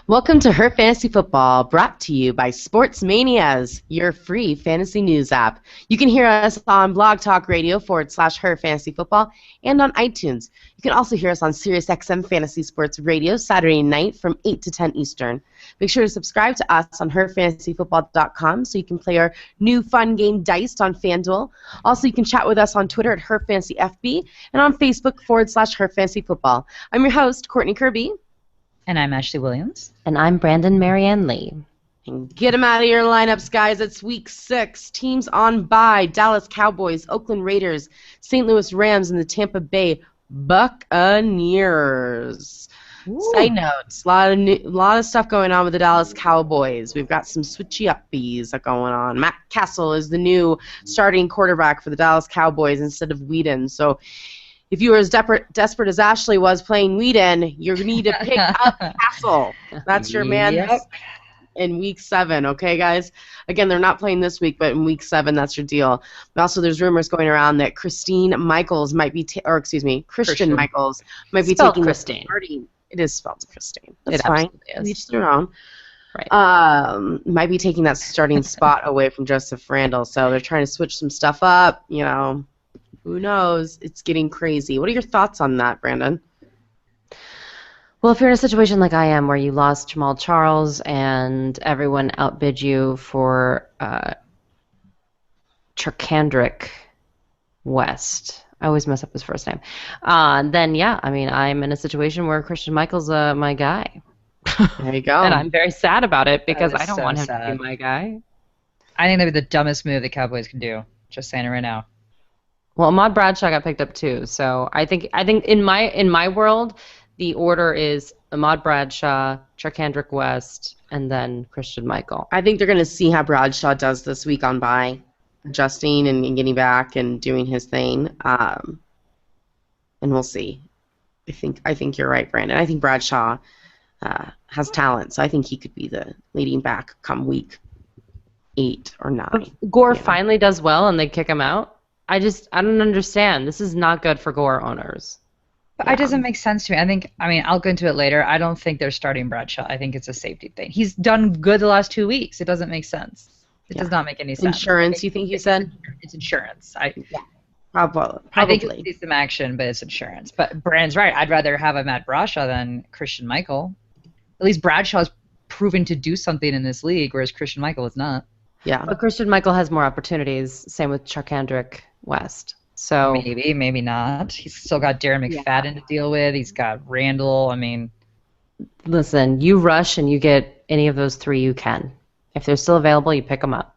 Welcome to Her Fantasy Football, brought to you by Sports Manias, your free fantasy news app. You can hear us on Blog Talk Radio / Her Fantasy Football and on iTunes. You can also hear us on SiriusXM Fantasy Sports Radio Saturday night from 8 to 10 Eastern. Make sure to subscribe to us on herfantasyfootball.com so you can play our new fun game Diced on FanDuel. Also, you can chat with us on Twitter at HerFantasyFB and on Facebook / Her Fantasy Football. I'm your host, Courtney Kirby. And I'm Ashley Williams. And I'm Brandon Marianne Lee. And get them out of your lineups, guys. It's week 6. Teams on bye: Dallas Cowboys, Oakland Raiders, St. Louis Rams, and the Tampa Bay Buccaneers. Ooh. Side notes, a lot of stuff going on with the Dallas Cowboys. We've got some switchy-uppies going on. Matt Castle is the new starting quarterback for the Dallas Cowboys instead of Whedon. So if you were as desperate as Ashley was playing Whedon, you need to pick up Castle. That's your man in week 7, okay, guys? Again, they're not playing this week, but in week 7, that's your deal. But also, there's rumors going around that Christian Michaels might be, Christian Michaels might be Spelled taking Christine. It is spelled Christine. That's It fine. absolutely is. Each their own. Right. Might be taking that starting spot away from Joseph Randall. So they're trying to switch some stuff up, you know. Who knows? It's getting crazy. What are your thoughts on that, Brandon? Well, if you're in a situation like I am where you lost Jamal Charles and everyone outbid you for Charkandrick West, I always mess up his first name, then yeah, I mean, I'm in a situation where Christian Michael's my guy. There you go. And I'm very sad about it because That I is don't so want him sad. to be my guy. I think that'd be the dumbest move the Cowboys can do. Just saying it right now. Well, Ahmad Bradshaw got picked up too, so I think in my world, the order is Ahmad Bradshaw, Charkandrick West, and then Christian Michael. I think they're going to see how Bradshaw does this week on bye, adjusting and getting back and doing his thing, and we'll see. I think you're right, Brandon. I think Bradshaw has talent, so I think he could be the leading back come week 8 or 9. If Gore finally does well and they kick him out, I don't understand. This is not good for Gore owners. But it doesn't make sense to me. I'll go into it later. I don't think they're starting Bradshaw. I think it's a safety thing. He's done good the last 2 weeks. It doesn't make sense. It does not make any sense. Insurance, you think you said? It's insurance. Probably. I think you'll see some action, but it's insurance. But Brand's right. I'd rather have a Matt Bradshaw than Christian Michael. At least Bradshaw's proven to do something in this league, whereas Christian Michael is not. Yeah. But Christian Michael has more opportunities. Same with Charkandrick West. So Maybe, maybe not. He's still got Darren McFadden to deal with. He's got Randall. I mean, listen, you rush and you get any of those 3 you can. If they're still available, you pick them up.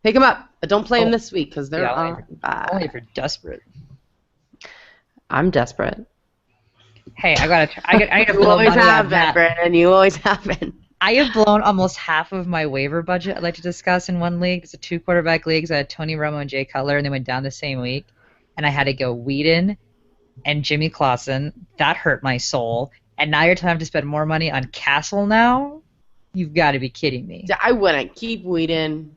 Pick them up, but don't play them this week because they're on bye. only if you're desperate. I'm desperate. Hey, I gotta You blow always money have on that, Brandon. You always have been. I have blown almost half of my waiver budget I'd like to discuss in one league. It's a 2-quarterback league. So I had Tony Romo and Jay Cutler, and they went down the same week. And I had to go Whedon and Jimmy Clausen. That hurt my soul. And now you're telling me I have to spend more money on Castle now? You've got to be kidding me. I wouldn't keep Whedon.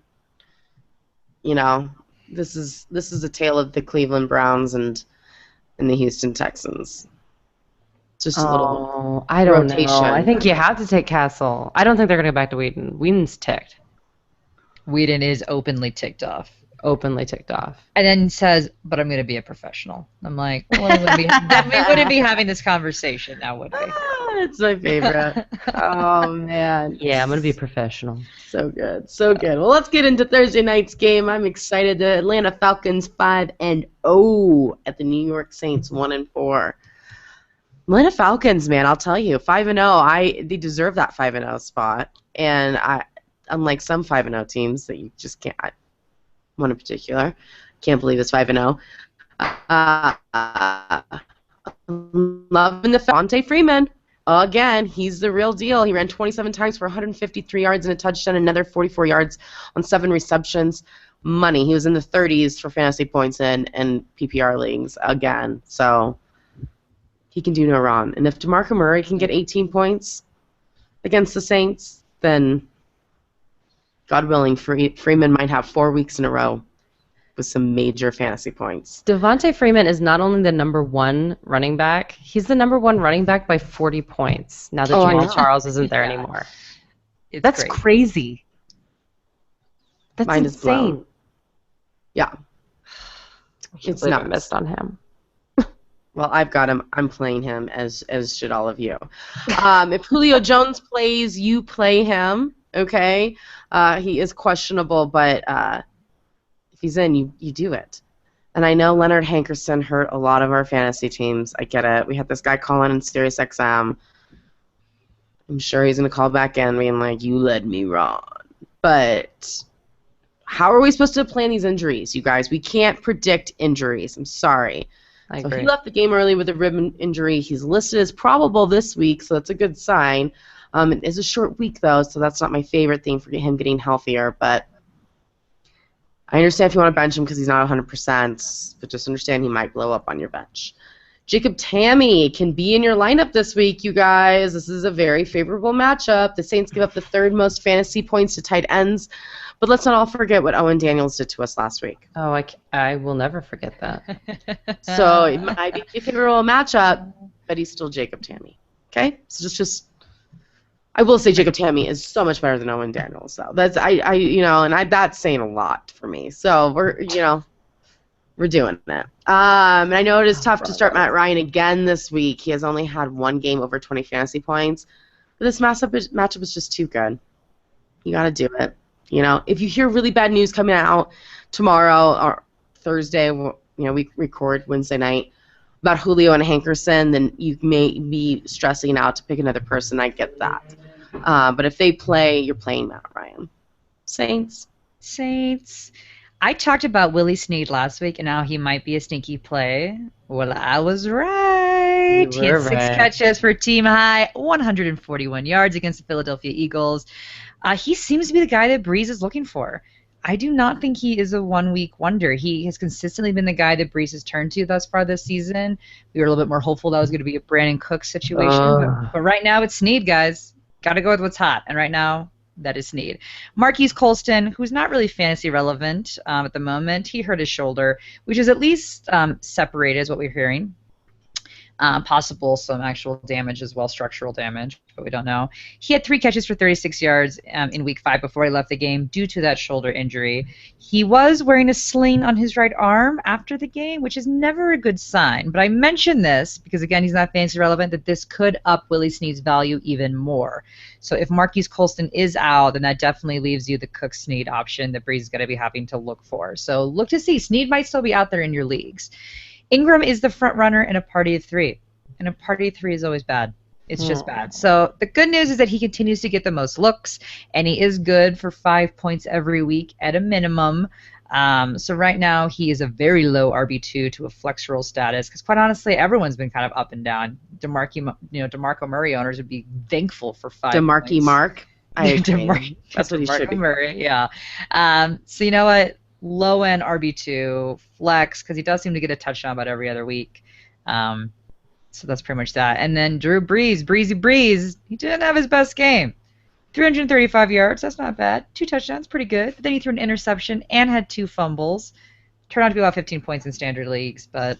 You know, this is a tale of the Cleveland Browns and the Houston Texans. Just a little I don't rotation. know. I think you have to take Castle. I don't think they're going to go back to Whedon. Whedon's ticked. Whedon is openly ticked off. Openly ticked off. And then says, but I'm going to be a professional. I'm like, well, then we wouldn't be having this conversation now, would we? It's my favorite. Oh, man. Yeah, I'm going to be professional. So good. So good. Well, let's get into Thursday night's game. I'm excited. The Atlanta Falcons 5-0 at the New York Saints 1-4. Atlanta Falcons, man, I'll tell you, 5-0. They deserve that 5-0 spot. And unlike some 5-0 teams that you just can't, one in particular, can't believe it's 5-0. Loving the Devontae Freeman. Again, he's the real deal. He ran 27 times for 153 yards and a touchdown, another 44 yards on 7 receptions. Money. He was in the 30s for fantasy points and PPR leagues again. So he can do no wrong. And if DeMarco Murray can get 18 points against the Saints, then God willing, Freeman might have 4 weeks in a row with some major fantasy points. Devontae Freeman is not only the number 1 running back, he's the number 1 running back by 40 points now that Oh, I Jamal know. Charles isn't there Yeah. anymore. It's That's great. crazy. That's Mind is blown. insane. Yeah. It's nuts. missed on him. Well, I've got him. I'm playing him, as should all of you. If Julio Jones plays, you play him, okay? He is questionable, but if he's in, you do it. And I know Leonard Hankerson hurt a lot of our fantasy teams. I get it. We had this guy calling in SiriusXM. I'm sure he's going to call back in being like, you led me wrong. But how are we supposed to plan these injuries, you guys? We can't predict injuries. I'm sorry. I So agree. he left the game early with a rib injury. He's listed as probable this week, so that's a good sign. It is a short week, though, so that's not my favorite thing for him getting healthier. But I understand if you want to bench him because he's not 100%, but just understand he might blow up on your bench. Jacob Tammy can be in your lineup this week, you guys. This is a very favorable matchup. The Saints give up the 3rd most fantasy points to tight ends. But let's not all forget what Owen Daniels did to us last week. Oh, I will never forget that. So it might be a favorable matchup, but he's still Jacob Tammy. Okay? So just I will say Jacob Tammy is so much better than Owen Daniels. So that's that's saying a lot for me. So we're doing it. And I know it is tough to start Matt Ryan again this week. He has only had 1 game over 20 fantasy points. But this matchup is just too good. You got to do it. If you hear really bad news coming out tomorrow or Thursday, we record Wednesday night about Julio and Hankerson, then you may be stressing out to pick another person. I get that. But if they play, you're playing Matt Ryan. Saints. I talked about Willie Snead last week and how he might be a sneaky play. Well, I was right. You He had were 6 right. catches for team high, 141 yards against the Philadelphia Eagles. He seems to be the guy that Breeze is looking for. I do not think he is a 1-week wonder. He has consistently been the guy that Breeze has turned to thus far this season. We were a little bit more hopeful that was going to be a Brandon Cooks situation. But right now it's Snead, guys. Got to go with what's hot. And right now, that is Snead. Marquise Colston, who's not really fantasy relevant at the moment, he hurt his shoulder, which is at least separated, is what we're hearing. Possible some actual damage as well, structural damage, but we don't know. He had 3 catches for 36 yards in week 5 before he left the game due to that shoulder injury. He was wearing a sling on his right arm after the game, which is never a good sign. But I mention this because, again, he's not fantasy relevant, that this could up Willie Snead's value even more. So if Marquise Colston is out, then that definitely leaves you the Cook-Snead option that Breeze is going to be having to look for. So look to see. Snead might still be out there in your leagues. Ingram is the front runner in a party of 3, and a party of 3 is always bad. It's just bad. So the good news is that he continues to get the most looks, and he is good for 5 points every week at a minimum. So right now he is a very low RB2 to a flex role status, because quite honestly, everyone's been kind of up and down. DeMarco Murray owners would be thankful for 5 DeMarco points. Mark. I agree. That's what he should DeMarco be. Murray, yeah. So you know what? Low end RB2 flex, because he does seem to get a touchdown about every other week. So that's pretty much that. And then Drew Brees, Breezy Breeze, he didn't have his best game. 335 yards, that's not bad. 2 touchdowns, pretty good. But then he threw an interception and had 2 fumbles. Turned out to be about 15 points in standard leagues, but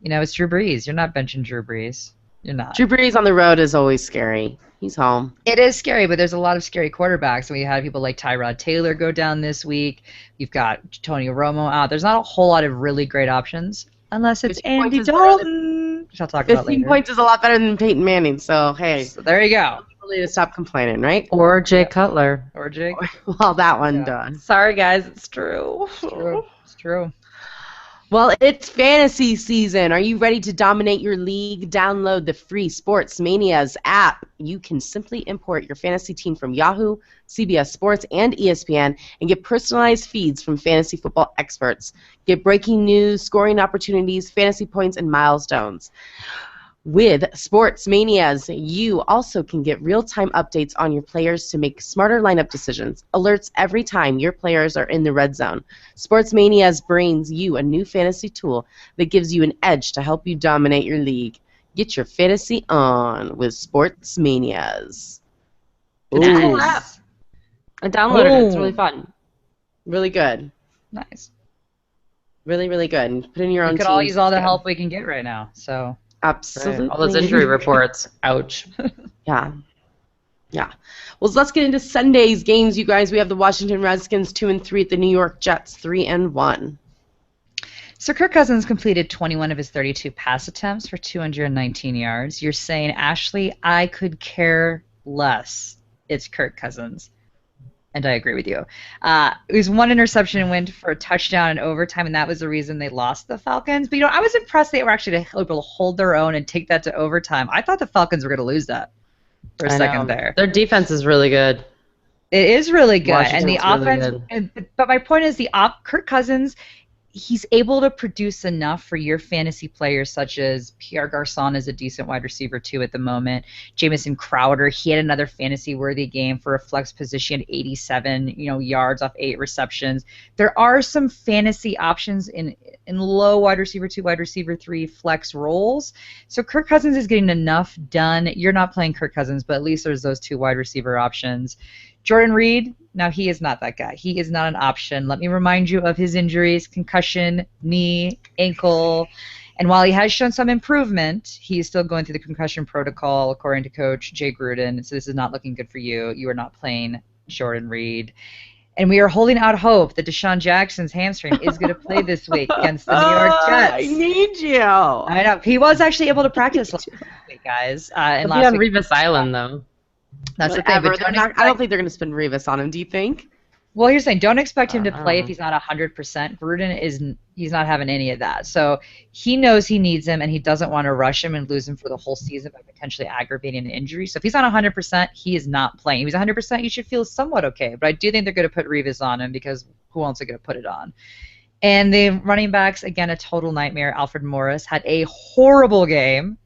it's Drew Brees. You're not benching Drew Brees. You're not. Drew Brees on the road is always scary. He's home. It is scary, but there's a lot of scary quarterbacks. We had people like Tyrod Taylor go down this week. You've got Tony Romo out. There's not a whole lot of really great options, unless it's 15 points Andy is better Dalton, which I'll talk about 15 later. points is a lot better than Peyton Manning, so hey, So there you go. people need to stop complaining, right? Or Jay Cutler. Or Jake. Well, that one Yeah. done. Sorry, guys, it's true. It's true. It's true. Well, it's fantasy season. Are you ready to dominate your league? Download the free Sports Manias app. You can simply import your fantasy team from Yahoo, CBS Sports, and ESPN and get personalized feeds from fantasy football experts. Get breaking news, scoring opportunities, fantasy points, and milestones. With Sports Manias, you also can get real-time updates on your players to make smarter lineup decisions, alerts every time your players are in the red zone. Sports Manias brings you a new fantasy tool that gives you an edge to help you dominate your league. Get your fantasy on with Sports Manias. It's a cool Nice. app. I downloaded it. It's Ooh. really fun. Really good. Nice. Really, really good. And put in your own We could teams. all use all the Good. help we can get right now. So Absolutely. All those injury reports. Ouch. Yeah. Yeah. Well, let's get into Sunday's games, you guys. We have the Washington Redskins 2-3 at the New York Jets 3-1. So Kirk Cousins completed 21 of his 32 pass attempts for 219 yards. You're saying, Ashley, I could care less. It's Kirk Cousins. And I agree with you. It was one interception and went for a touchdown in overtime, and that was the reason they lost the Falcons. But, I was impressed they were actually able to hold their own and take that to overtime. I thought the Falcons were going to lose that for a second there. Their defense is really good. It is really good. Washington's And the really offense, but my point is Kirk Cousins, he's able to produce enough for your fantasy players, such as Pierre Garçon is a decent wide receiver too at the moment. Jamison Crowder, he had another fantasy-worthy game for a flex position, 87 yards off 8 receptions. There are some fantasy options in low wide receiver 2, wide receiver 3 flex roles. So Kirk Cousins is getting enough done. You're not playing Kirk Cousins, but at least there's those 2 wide receiver options. Jordan Reed, now he is not that guy. He is not an option. Let me remind you of his injuries: concussion, knee, ankle. And while he has shown some improvement, he is still going through the concussion protocol, according to Coach Jay Gruden. So this is not looking good for you. You are not playing Jordan Reed. And we are holding out hope that Deshaun Jackson's hamstring is going to play this week against the New York Jets. I need you. I know. He was actually able to practice last week, guys. And He'll be on Revis Island, though. That's the thing. Whatever. But I don't think they're going to spin Revis on him. Do you think? Well, here's the thing. Don't expect him to play if he's not 100%. Gruden he's not having any of that. So he knows he needs him, and he doesn't want to rush him and lose him for the whole season by potentially aggravating an injury. So if he's not 100%, he is not playing. If he's 100%, you should feel somewhat okay. But I do think they're going to put Revis on him because who else are going to put it on? And the running backs, again, a total nightmare. Alfred Morris had a horrible game.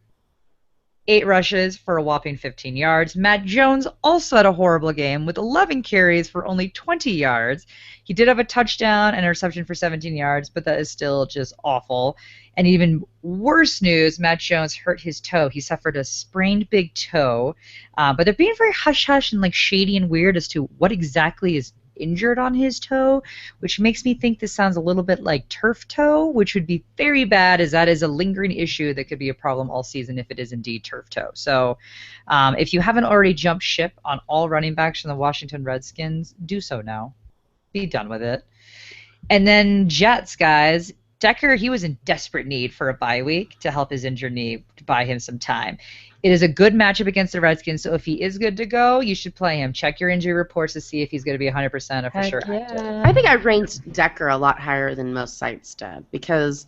8 rushes for a whopping 15 yards. Matt Jones also had a horrible game with 11 carries for only 20 yards. He did have a touchdown and a reception for 17 yards, but that is still just awful. And even worse news, Matt Jones hurt his toe. He suffered a sprained big toe, but they're being very hush-hush and like shady and weird as to what exactly is injured on his toe, which makes me think this sounds a little bit like turf toe, which would be very bad, as that is a lingering issue that could be a problem all season if it is indeed turf toe. So if you haven't already jumped ship on all running backs from the Washington Redskins, do so now. Be done with it. And then Jets, guys. Decker, he was in desperate need for a bye week to help his injured knee, to buy him some time. It is a good matchup against the Redskins, so if he is good to go, you should play him. Check your injury reports to see if he's going to be 100% or for sure active. I think I ranked Decker a lot higher than most sites did because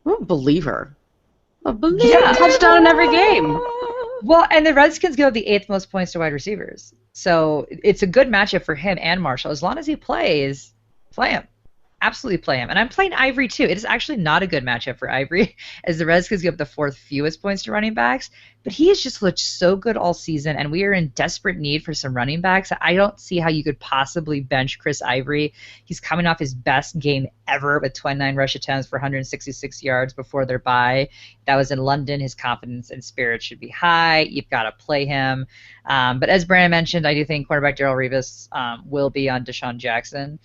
I'm a believer. Yeah, touchdown in every game. Well, and the Redskins give up the 8th most points to wide receivers. So it's a good matchup for him and Marshall. As long as he plays, play him. Absolutely play him. And I'm playing Ivory too. It is actually not a good matchup for Ivory, as the Redskins give up the 4th fewest points to running backs. But he has just looked so good all season, and we are in desperate need for some running backs. I don't see how you could possibly bench Chris Ivory. He's coming off his best game ever with 29 rush attempts for 166 yards before their bye. That was in London. His confidence and spirit should be high. You've got to play him. But as Brandon mentioned, I do think quarterback Darrelle Revis will be on Deshaun Jackson.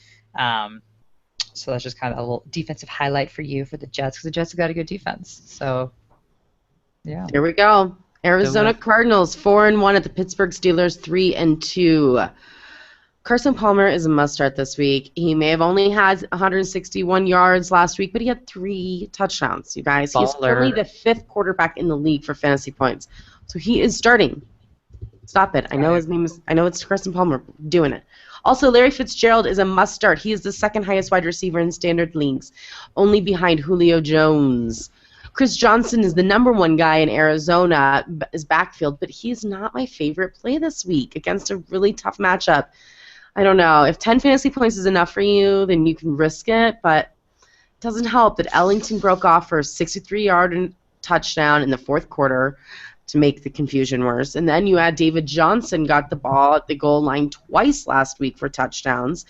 So that's just kind of a little defensive highlight for you for the Jets, because the Jets have got a good defense. So, yeah. Here we go. Arizona Cardinals 4-1 at the Pittsburgh Steelers 3-2. Carson Palmer is a must-start this week. He may have only had 161 yards last week, but he had 3 touchdowns, you guys. He's currently the 5th quarterback in the league for fantasy points. So he is starting. Stop it. I know his name is. I know it's Carson Palmer doing it. Also, Larry Fitzgerald is a must-start. He is the 2nd highest wide receiver in standard leagues, only behind Julio Jones. Chris Johnson is the number 1 guy in Arizona's backfield, but he's not my favorite play this week against a really tough matchup. I don't know. If 10 fantasy points is enough for you, then you can risk it, but it doesn't help that Ellington broke off for a 63-yard touchdown in the 4th quarter to make the confusion worse. And then you add David Johnson got the ball at the goal line twice last week for touchdowns,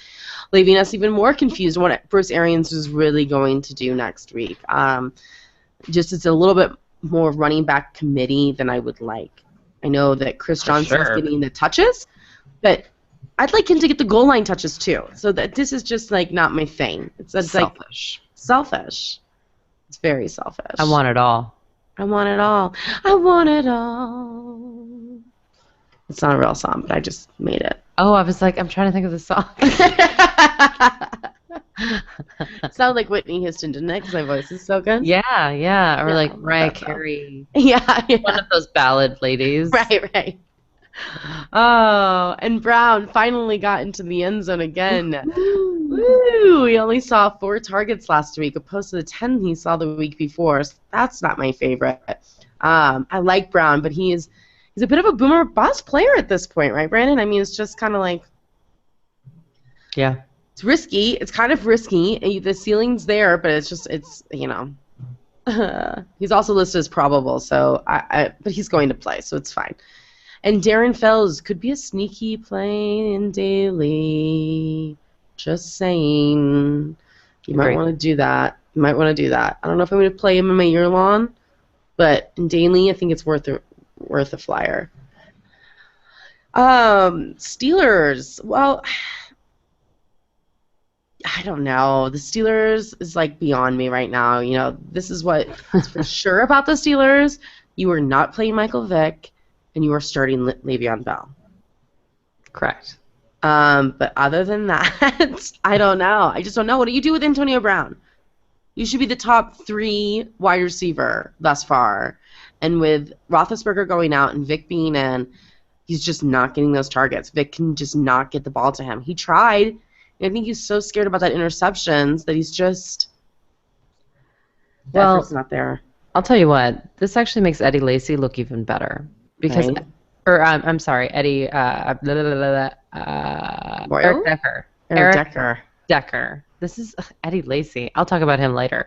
leaving us even more confused on what Bruce Arians was really going to do next week. Just it's a little bit more running back committee than I would like. I know that Chris Johnson is getting the touches, but I'd like him to get the goal line touches too. So that this is just like not my thing. It's selfish. selfish. It's very selfish. I want it all. I want it all. I want it all. It's not a real song, but I just made it. Oh, I was like, I'm trying to think of the song. Sounded like Whitney Houston, didn't it? Because my voice is so good. Yeah, yeah. Or Yeah, like I love Mariah that song. Carey. Yeah, One of those ballad ladies. Right. Oh, and Brown finally got into the end zone again. Woo! He only saw 4 targets last week, opposed to the 10 he saw the week before. So that's not my favorite. I like Brown, but he's a bit of a boomer bust player at this point, right, Brandon? I mean, it's just kind of like Yeah. it's risky. It's kind of risky. The ceiling's there, but it's he's also listed as probable, so but he's going to play, so it's fine. And Darren Fells could be a sneaky play in daily. Just saying. You might Agreed. want to do that. I don't know if I'm going to play him in my year-long, but in daily, I think it's worth a flyer. Steelers. Well, I don't know. The Steelers is like beyond me right now. You know, this is what is for sure about the Steelers. You are not playing Michael Vick, and you are starting Le'Veon Bell. Correct. But other than that, I don't know. I just don't know. What do you do with Antonio Brown? You should be the top 3 wide receiver thus far. And with Roethlisberger going out and Vic being in, he's just not getting those targets. Vic can just not get the ball to him. He tried. And I think he's so scared about that interceptions that he's just the effort's not there. I'll tell you what. This actually makes Eddie Lacy look even better because, Right. I'm sorry, Eddie. Eric Decker. Eric Decker. Decker. This is Eddie Lacy. I'll talk about him later.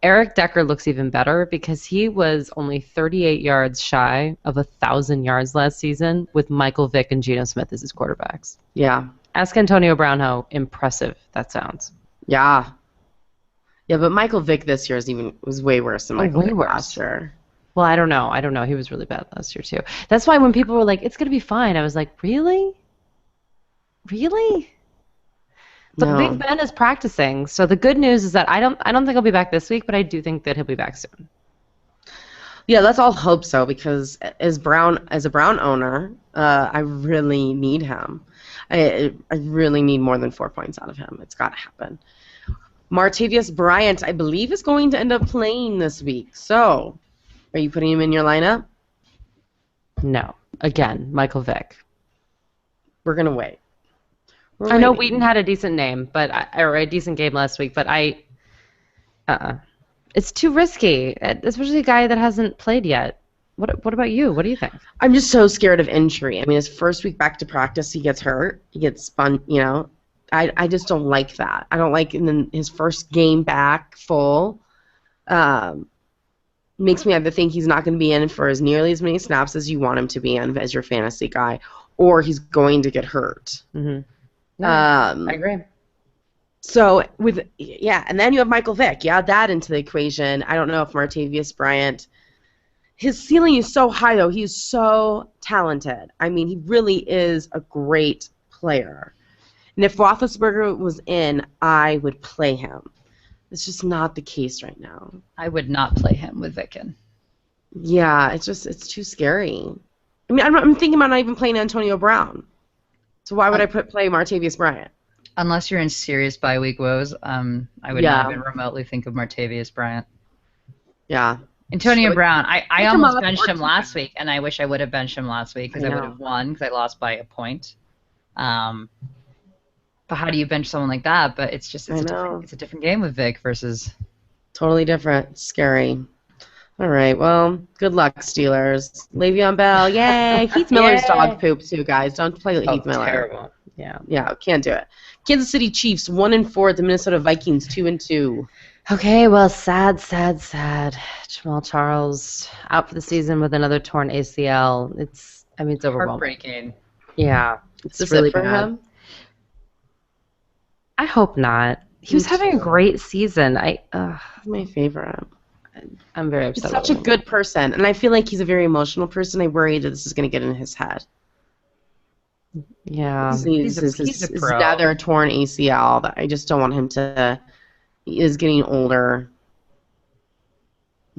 Eric Decker looks even better because he was only 38 yards shy of 1,000 yards last season with Michael Vick and Geno Smith as his quarterbacks. Yeah. Ask Antonio Brown how impressive that sounds. Yeah. Yeah, but Michael Vick this year was way worse than Michael way Vick worse. last year. Well, I don't know. He was really bad last year too. That's why when people were like, "It's gonna be fine," I was like, "Really? Really?" But No. Big Ben is practicing, so the good news is that I don't think he'll be back this week, but I do think that he'll be back soon. Yeah, let's all hope so because as a Brown owner, I really need him. I really need more than 4 points out of him. It's got to happen. Martavius Bryant, I believe, is going to end up playing this week. So, are you putting him in your lineup? No, again, Michael Vick. We're gonna wait. I know Wheaton had a decent name, or a decent game last week, but it's too risky, especially a guy that hasn't played yet. What about you? What do you think? I'm just so scared of injury. I mean, his first week back to practice, he gets hurt. He gets spun, I just don't like that. I don't like his first game back full. Makes me either think he's not going to be in for as nearly as many snaps as you want him to be in as your fantasy guy, or he's going to get hurt. Mm-hmm. No, I agree. So and then you have Michael Vick. You add that into the equation. I don't know if Martavius Bryant, his ceiling is so high though. He's so talented. I mean, he really is a great player. And if Roethlisberger was in, I would play him. It's just not the case right now. I would not play him with Vickin. Yeah, it's too scary. I mean, I'm thinking about not even playing Antonio Brown. So why would I play Martavius Bryant? Unless you're in serious bye week woes, I would not even remotely think of Martavius Bryant. Yeah. Antonio Brown, I almost benched him 14. last week, and I wish I would have benched him last week because I would have won because I lost by a point. But how do you bench someone like that? But it's a different game with Vic versus. Totally different. It's scary. All right. Well, good luck, Steelers. Le'Veon Bell, yay! Heath Miller's dog poop too, guys. Don't play with Heath Miller. Terrible. Yeah, can't do it. Kansas City Chiefs 1-4. The Minnesota Vikings 2-2. Okay, well, sad. Jamal Charles out for the season with another torn ACL. It's overwhelming. Heartbreaking. Yeah, It's it's really for bad. him. I hope not. He was having a great season. He's my favorite. I'm very He's upset. such a good person, and I feel like he's a very emotional person. I worry that this is going to get in his head. Yeah. He's a pro. Another torn ACL that I just don't want him to is getting older.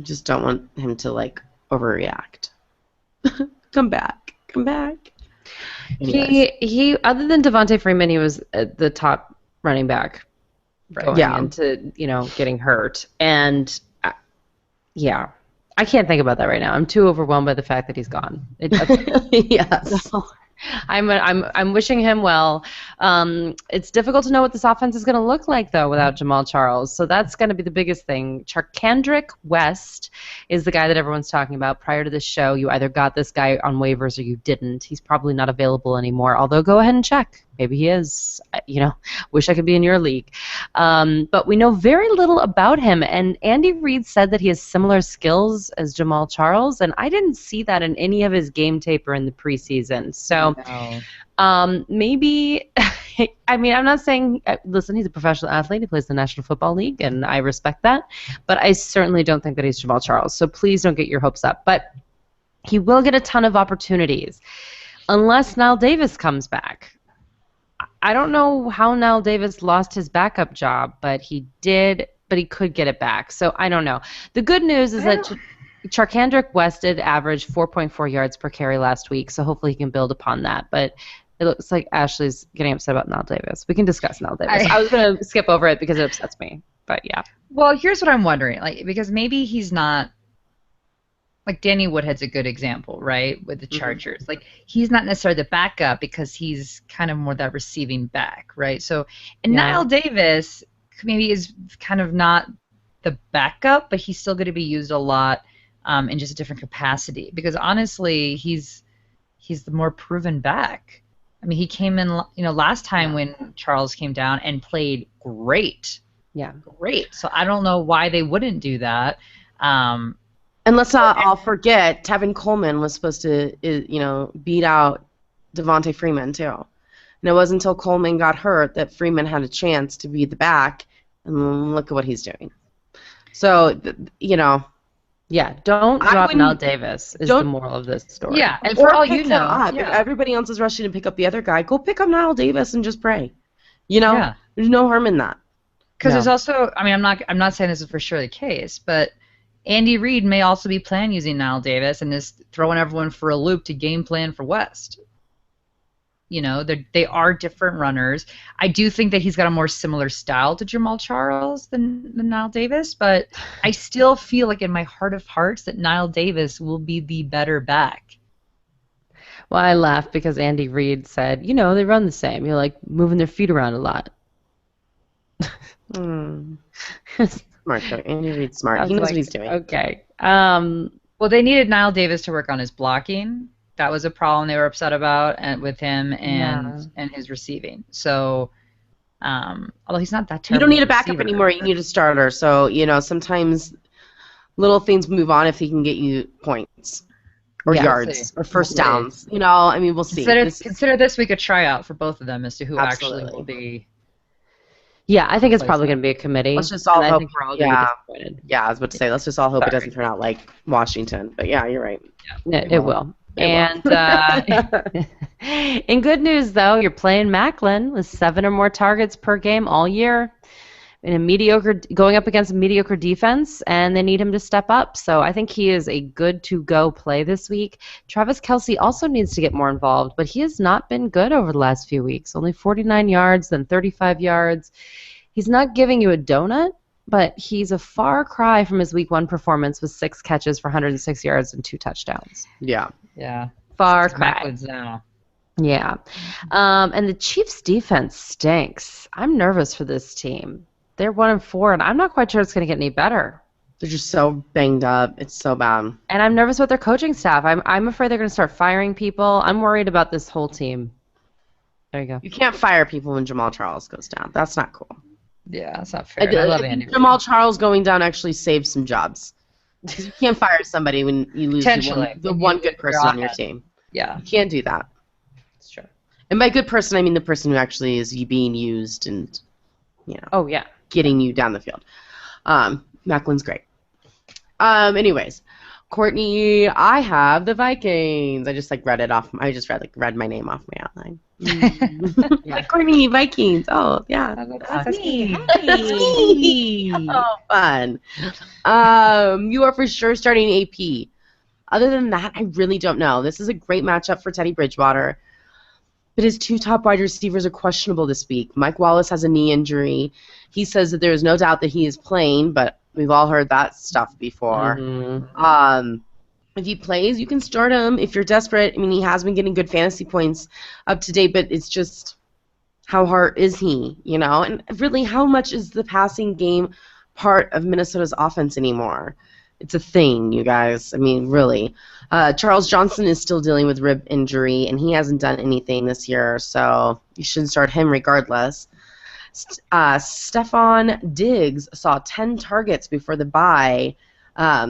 Just don't want him to like overreact. Come back. Anyways. He other than Devontae Freeman, he was the top running back going into getting hurt, and yeah, I can't think about that right now. I'm too overwhelmed by the fact that he's gone. Yes. I'm wishing him well. It's difficult to know what this offense is going to look like, though, without Jamal Charles. So that's going to be the biggest thing. Charkandrick West is the guy that everyone's talking about. Prior to this show, you either got this guy on waivers or you didn't. He's probably not available anymore, although go ahead and check. Maybe he is. Wish I could be in your league. But we know very little about him, and Andy Reid said that he has similar skills as Jamal Charles, and I didn't see that in any of his game tape or in the preseason. So maybe, I'm not saying, listen, he's a professional athlete. He plays the National Football League, and I respect that, but I certainly don't think that he's Jamal Charles. So please don't get your hopes up. But he will get a ton of opportunities unless Knile Davis comes back. I don't know how Knile Davis lost his backup job, but he did, but he could get it back. So I don't know. The good news is that Charkandrick West did average 4.4 yards per carry last week, so hopefully he can build upon that. But it looks like Ashley's getting upset about Knile Davis. We can discuss Knile Davis. I was going to skip over it because it upsets me, but yeah. Well, here's what I'm wondering, because maybe he's not. Danny Woodhead's a good example, right, with the Chargers. Mm-hmm. He's not necessarily the backup because he's kind of more that receiving back, right? So, and Knile Davis maybe is kind of not the backup, but he's still going to be used a lot in just a different capacity. Because honestly, he's the more proven back. I mean, he came in, last time when Charles came down and played great. Yeah, great. So I don't know why they wouldn't do that. And let's not all forget, Tevin Coleman was supposed to, beat out Devontae Freeman, too. And it wasn't until Coleman got hurt that Freeman had a chance to be the back, and look at what he's doing. So, Yeah, don't drop Knile Davis is the moral of this story. Yeah, and for all you know. If everybody else is rushing to pick up the other guy, go pick up Knile Davis and just pray. There's no harm in that. Because there's also, I'm not saying this is for sure the case, but Andy Reid may also be planning using Knile Davis and is throwing everyone for a loop to game plan for West. They are different runners. I do think that he's got a more similar style to Jamal Charles than Knile Davis, but I still feel like in my heart of hearts that Knile Davis will be the better back. Well, I laughed because Andy Reid said, they run the same. You're moving their feet around a lot. Smart though. Andy Reid's smart. He knows what he's doing. Okay. Well, they needed Knile Davis to work on his blocking. That was a problem they were upset about with him and his receiving. So, although he's not that terrible. You don't need a backup anymore. You need a starter. So, sometimes little things move on if he can get you points or yards or first downs. We'll see. Consider this week a tryout for both of them as to who actually will be. Yeah, I think it's probably going to be a committee. Let's just all hope. I think we're all going to be disappointed. Yeah, I was about to say, let's just all hope it doesn't turn out like Washington. But yeah, you're right. Yeah, it will. And in good news, though, you're playing Macklin with 7 or more targets per game all year going up against a mediocre defense, and they need him to step up. So I think he is a good to-go play this week. Travis Kelce also needs to get more involved, but he has not been good over the last few weeks. Only 49 yards, then 35 yards. He's not giving you a donut, but he's a far cry from his Week 1 performance with 6 catches for 106 yards and 2 touchdowns. Yeah. Yeah. Far cry. Now. Yeah. And the Chiefs' defense stinks. I'm nervous for this team. They're 1-4, and I'm not quite sure it's going to get any better. They're just so banged up. It's so bad. And I'm nervous about their coaching staff. I'm afraid they're going to start firing people. I'm worried about this whole team. There you go. You can't fire people when Jamal Charles goes down. That's not cool. Yeah, that's not fair. I love Andy. Jamal Charles going down actually saves some jobs. Because you can't fire somebody when you lose the one good person on your team. Yeah. You can't do that. That's true. And by good person, I mean the person who actually is being used and, Oh, yeah. Getting you down the field. Macklin's great. Anyways, Courtney, I have the Vikings. I just read it off. I just read my name off my outline. Yeah. Courtney, Vikings. Oh yeah, That's me. me. That's me. Oh, fun. You are for sure starting AP. Other than that, I really don't know. This is a great matchup for Teddy Bridgewater, but his two top wide receivers are questionable this week. Mike Wallace has a knee injury. He says that there is no doubt that he is playing, but we've all heard that stuff before. Mhm. If he plays, you can start him if you're desperate. I mean, he has been getting good fantasy points up to date, but it's just how hard is he, And really, how much is the passing game part of Minnesota's offense anymore? It's a thing, you guys. I mean, really. Charles Johnson is still dealing with rib injury, and he hasn't done anything this year, so you shouldn't start him regardless. Stephon Diggs saw 10 targets before the bye.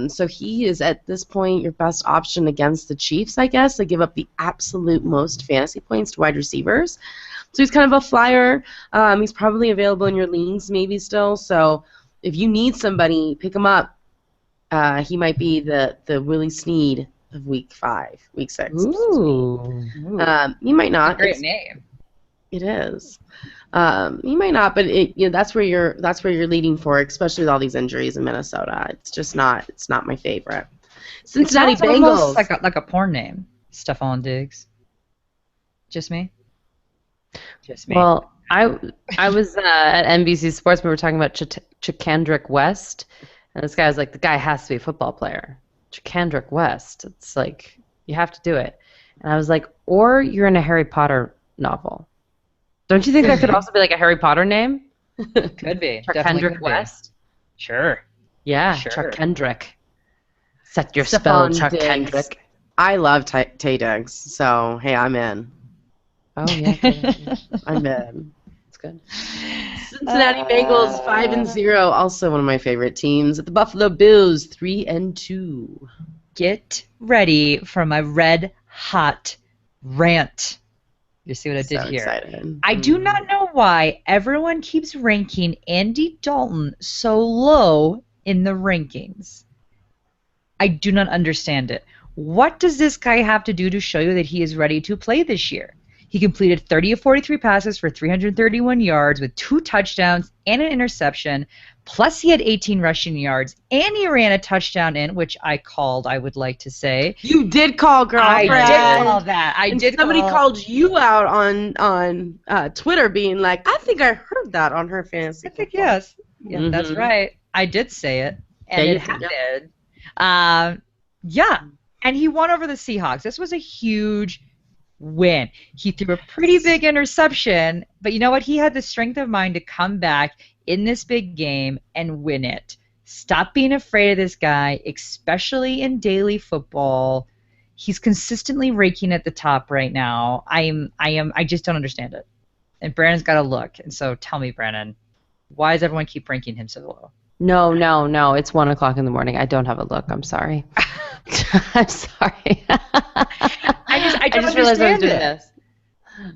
So he is, at this point, your best option against the Chiefs, I guess. They give up the absolute most fantasy points to wide receivers. So he's kind of a flyer. He's probably available in your leagues maybe still. So if you need somebody, pick him up. He might be the Willie Snead of week 6. Ooh. He might not. Great name. It is. He might not, but that's where you're leading for, especially with all these injuries in Minnesota. It's just not. It's not my favorite. Cincinnati It sounds almost Bengals. like a porn name. Stephon Diggs. Just me. Just me. Well, I was at NBC Sports. We were talking about Chakandrick West, and this guy was like, the guy has to be a football player. Chakandrick West. It's like you have to do it. And I was like, or you're in a Harry Potter novel. Don't you think that could also be like a Harry Potter name? Could be. Definitely Chakandrick could be. West. Sure. Yeah, Sure. Chuck Kendrick. Set your spell, Stephon Chuck Diggs. Kendrick. I love Tay Diggs, so hey, I'm in. Oh yeah, I'm in. it's good. Cincinnati Bengals 5-0, also one of my favorite teams. At the Buffalo Bills 3-2. Get ready for my red hot rant. You see what I did So here? excited. I do not know why everyone keeps ranking Andy Dalton so low in the rankings. I do not understand it. What does this guy have to do to show you that he is ready to play this year? He completed 30 of 43 passes for 331 yards with 2 touchdowns and an interception. Plus, he had 18 rushing yards, and he ran a touchdown in, which I called, I would like to say. You did call, girlfriend. I did call that. And somebody called you out on Twitter being like, I think I heard that on her fantasy. I think football." yes. Yeah, that's Mhm. right. I did say it, and Yeah, you it did. happened. Yeah, and he won over the Seahawks. This was a huge win. He threw a pretty big interception, but you know what? He had the strength of mind to come back in this big game and win it. Stop being afraid of this guy, especially in daily football. He's consistently raking at the top right now. I just don't understand it. And Brandon's got to look. And so tell me, Brandon, why does everyone keep ranking him so low? No. It's 1:00 in the morning. I don't have a look. I'm sorry. I'm sorry. I don't just realized I was understand doing it. this.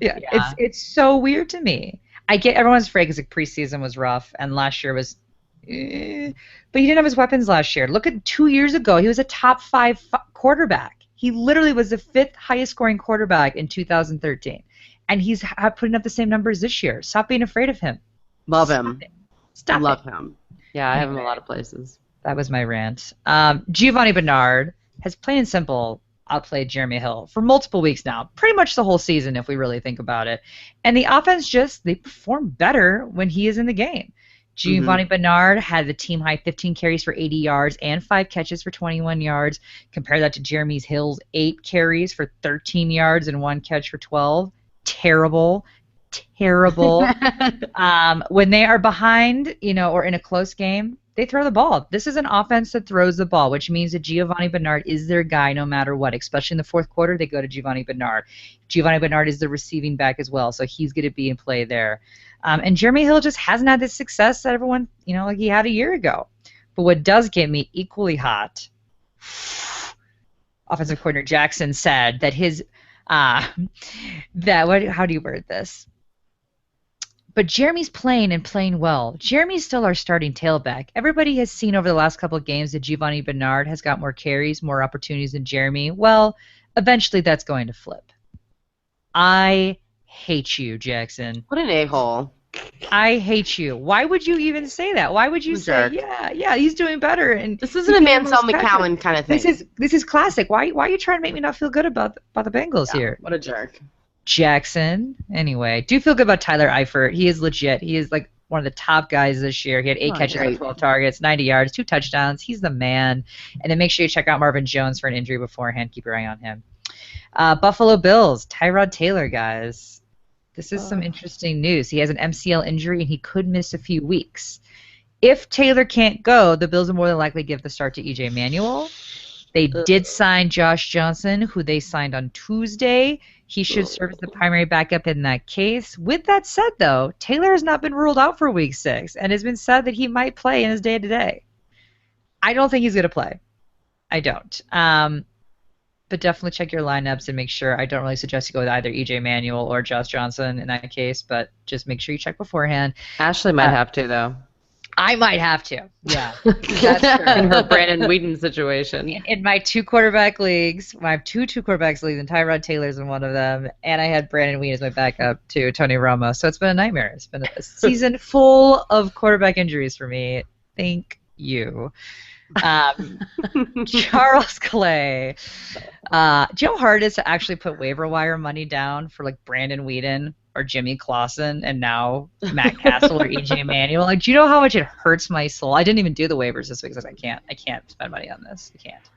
Yeah, it's so weird to me. I get everyone's afraid because the preseason was rough and last year was, but he didn't have his weapons last year. Look at 2 years ago, he was a top 5 quarterback. He literally was the 5th highest scoring quarterback in 2013, and he's putting up the same numbers this year. Stop being afraid of him. Love him. Stop Love it. him. Yeah, I have him a lot of places. That was my rant. Giovanni Bernard has plain and simple outplayed Jeremy Hill for multiple weeks now, pretty much the whole season if we really think about it. And the offense they perform better when he is in the game. Giovanni Bernard had the team high 15 carries for 80 yards and 5 catches for 21 yards. Compare that to Jeremy Hill's 8 carries for 13 yards and 1 catch for 12. Terrible. When they are behind, or in a close game, they throw the ball. This is an offense that throws the ball, which means that Giovanni Bernard is their guy no matter what. Especially in the fourth quarter, they go to Giovanni Bernard. Giovanni Bernard is the receiving back as well, so he's going to be in play there. And Jeremy Hill just hasn't had the success that everyone, like he had a year ago. But what does get me equally hot, offensive coordinator Jackson said that his, how do you word this? But Jeremy's playing and playing well. Jeremy's still our starting tailback. Everybody has seen over the last couple of games that Giovanni Bernard has got more carries, more opportunities than Jeremy. Well, eventually that's going to flip. I hate you, Jackson. What an a-hole. I hate you. Why would you even say that? Why would you say, yeah, he's doing better? And this isn't a Mansell McCowan kind of thing. This is classic. Why are you trying to make me not feel good about the Bengals here? What a jerk. Jackson. Anyway, do feel good about Tyler Eifert. He is legit. He is like one of the top guys this year. He had 8 catches on 12 targets, 90 yards, 2 touchdowns. He's the man. And then make sure you check out Marvin Jones for an injury beforehand. Keep your eye on him. Buffalo Bills, Tyrod Taylor, guys. This is some interesting news. He has an MCL injury, and he could miss a few weeks. If Taylor can't go, the Bills will more than likely give the start to E.J. Manuel. They did sign Josh Johnson, who they signed on Tuesday. He should serve as the primary backup in that case. With that said, though, Taylor has not been ruled out for Week 6 and has been said that he might play in his day-to-day. I don't think he's going to play. I don't. But definitely check your lineups and make sure. I don't really suggest you go with either E.J. Manuel or Josh Johnson in that case, but just make sure you check beforehand. Ashley might have to, though. I might have to. Yeah. That's true. In her Brandon Whedon situation. In my 2 quarterback leagues, I have 2 quarterbacks leagues, and Tyrod Taylor's in one of them, and I had Brandon Whedon as my backup to Tony Romo. So it's been a nightmare. It's been a season full of quarterback injuries for me. Thank you. Charles Clay. Do you know how hard it is to actually put waiver wire money down for like Brandon Whedon or Jimmy Clausen and now Matt Castle or EJ Manuel? Like, do you know how much it hurts my soul? I didn't even do the waivers this week because I can't spend money on this. I can't.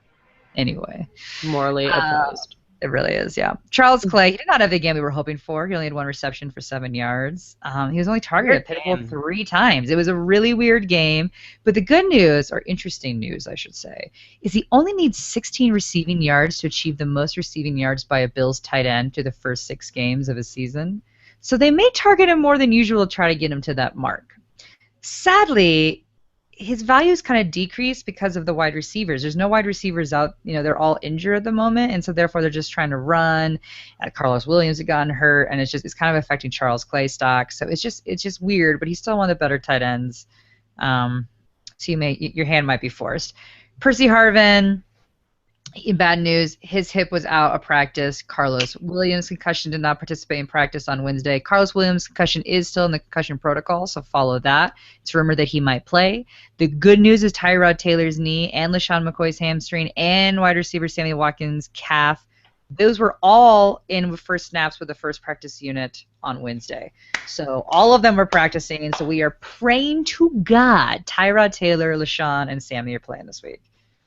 Anyway. Morally opposed. It really is, yeah. Charles Clay, he did not have the game we were hoping for. He only had 1 reception for 7 yards. He was only targeted pitiful 3 times. It was a really weird game. But the good news, or interesting news, I should say, is he only needs 16 receiving yards to achieve the most receiving yards by a Bills tight end through the first 6 games of his season. So they may target him more than usual to try to get him to that mark. Sadly, his values kind of decreased because of the wide receivers. There's no wide receivers out. They're all injured at the moment, and so therefore they're just trying to run. Carlos Williams had gotten hurt, and it's kind of affecting Charles Clay stock. So it's just weird, but he's still one of the better tight ends. So your hand might be forced. Percy Harvin. In bad news, his hip was out of practice. Carlos Williams' concussion did not participate in practice on Wednesday. Carlos Williams' concussion is still in the concussion protocol, so follow that. It's rumored that he might play. The good news is Tyrod Taylor's knee and LaShawn McCoy's hamstring and wide receiver Sammy Watkins' calf. Those were all in with first snaps with the first practice unit on Wednesday. So all of them were practicing, and so we are praying to God Tyrod Taylor, LaShawn, and Sammy are playing this week.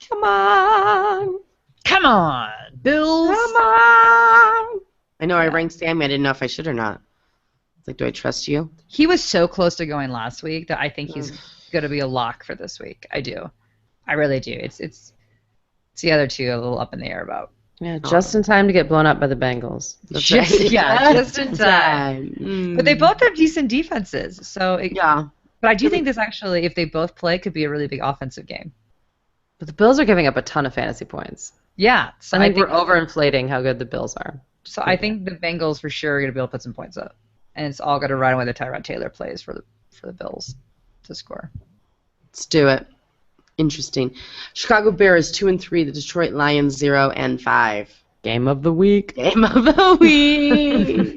Come on, Bills. Come on. I know I ranked Sammy. I didn't know if I should or not. It's like, do I trust you? He was so close to going last week that I think he's going to be a lock for this week. I do. I really do. It's the other 2 a little up in the air about. Yeah, just in time to get blown up by the Bengals. Just in time. But they both have decent defenses. So But I do think this actually, if they both play, could be a really big offensive game. But the Bills are giving up a ton of fantasy points. Yeah. So I think we're overinflating how good the Bills are. So I think the Bengals for sure are going to be able to put some points up. And it's all going to ride on whether Tyrod Taylor plays for the Bills to score. Let's do it. Interesting. Chicago Bears 2-3. The Detroit Lions 0-5. Game of the week. Game of the week.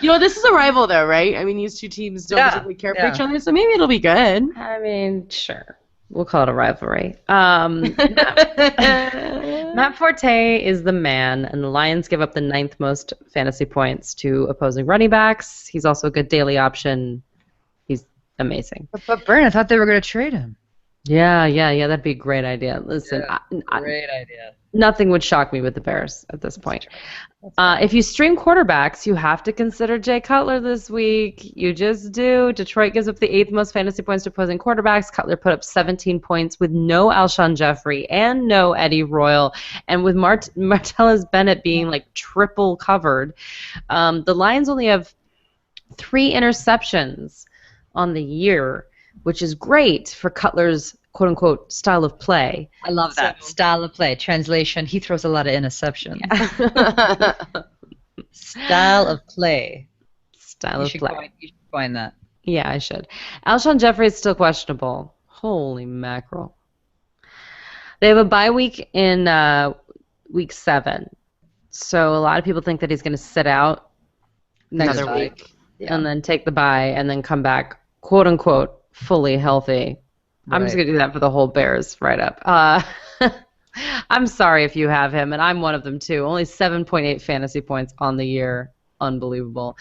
This is a rival, though, right? I mean, these 2 teams don't particularly care for each other, so maybe it'll be good. I mean, sure. We'll call it a rivalry. Matt Forte is the man, and the Lions give up the 9th most fantasy points to opposing running backs. He's also a good daily option. He's amazing. But Bern, I thought they were going to trade him. Yeah, that'd be a great idea. Listen, great idea. Nothing would shock me with the Bears at this point. If you stream quarterbacks, you have to consider Jay Cutler this week. You just do. Detroit gives up the 8th most fantasy points to opposing quarterbacks. Cutler put up 17 points with no Alshon Jeffrey and no Eddie Royal, and with Martellus Bennett being like triple covered. The Lions only have 3 interceptions on the year, which is great for Cutler's quote-unquote style of play. I love that. Style of play. Translation, he throws a lot of interceptions. Style of play. style of play. You should find that. Yeah, I should. Alshon Jeffrey is still questionable. Holy mackerel. They have a bye week in week 7. So a lot of people think that he's going to sit out next Another week week. and then take the bye and then come back, quote unquote, fully healthy. I'm just Right. going to do that for the whole Bears write-up. I'm sorry if you have him, and I'm one of them too. Only 7.8 fantasy points on the year. Unbelievable.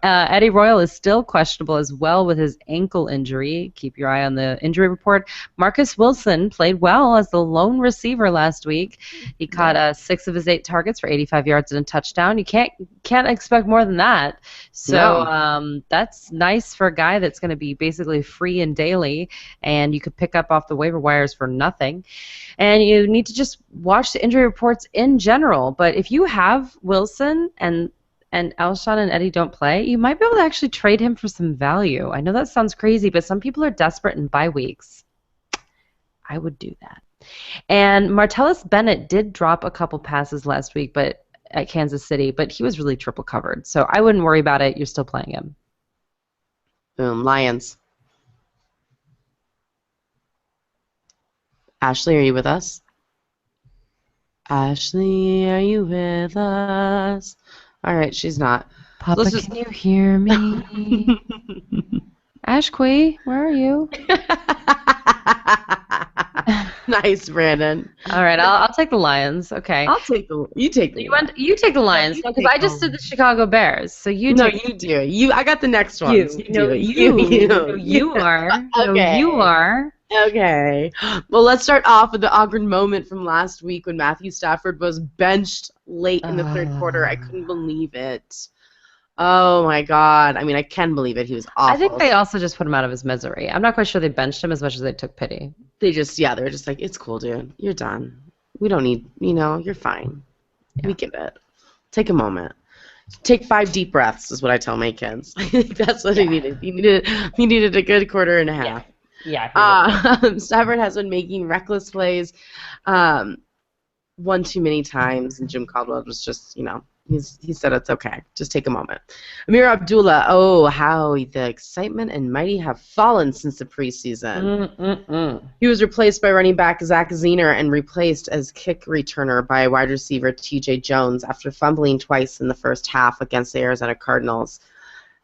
Eddie Royal is still questionable as well with his ankle injury. Keep your eye on the injury report. Marcus Wilson played well as the lone receiver last week. He caught 6 of his 8 targets for 85 yards and a touchdown. You can't expect more than that. So that's nice for a guy that's going to be basically free and daily, and you could pick up off the waiver wires for nothing. And you need to just watch the injury reports in general. But if you have Wilson and Alshon and Eddie don't play, you might be able to actually trade him for some value. I know that sounds crazy, but some people are desperate in bye weeks. I would do that. And Martellus Bennett did drop a couple passes last week but at Kansas City, but he was really triple covered. So I wouldn't worry about it. You're still playing him. Boom, Lions. Ashley, are you with us? Ashley, are you with us? All right, she's not. Papa, can you hear me? Ashquee, where are you? Nice, Brandon. All right, I'll take the Lions. Okay. You take the You take the Lions you because take I just the- did the Chicago Bears. So you No, take you do. I got the next one. you. No, you are. No, Okay. you are. Okay. Well, let's start off with the awkward moment from last week when Matthew Stafford was benched late in the third quarter. I couldn't believe it. Oh my God. I mean, I can believe it. He was awful. I think they also just put him out of his misery. I'm not quite sure they benched him as much as they took pity. they were just like, it's cool, dude. You're done. We don't need, you're fine. Yeah. We get it. Take a moment. Take 5 deep breaths is what I tell my kids. I think that's what he needed. He needed a good quarter and a half. Yeah. Stafford has been making reckless plays one too many times, and Jim Caldwell was just, he said it's okay. Just take a moment. Amir Abdullah, oh, how the excitement and mighty have fallen since the preseason. He was replaced by running back Zach Zener and replaced as kick returner by wide receiver T.J. Jones after fumbling twice in the first half against the Arizona Cardinals.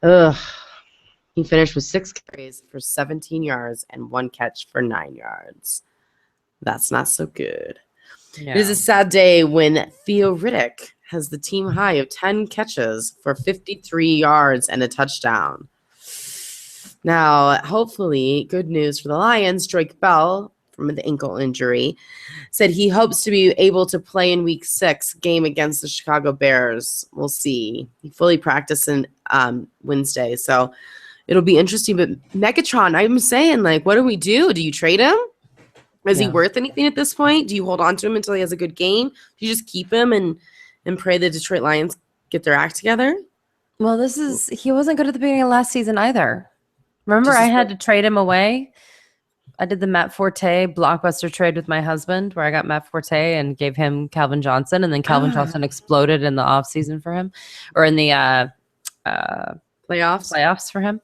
Ugh. He finished with 6 carries for 17 yards and 1 catch for 9 yards. That's not so good. Yeah. It is a sad day when Theo Riddick has the team high of 10 catches for 53 yards and a touchdown. Now, hopefully, good news for the Lions. Drake Bell, from the ankle injury, said he hopes to be able to play in Week 6 game against the Chicago Bears. We'll see. He fully practiced on Wednesday, so it'll be interesting. But Megatron, I'm saying, what do we do? Do you trade him? Is he worth anything at this point? Do you hold on to him until he has a good game? Do you just keep him and pray the Detroit Lions get their act together? Well, he wasn't good at the beginning of last season either. Remember, I had to trade him away. I did the Matt Forte blockbuster trade with my husband where I got Matt Forte and gave him Calvin Johnson, and then Calvin Johnson exploded in the offseason for him, or in the playoffs for him.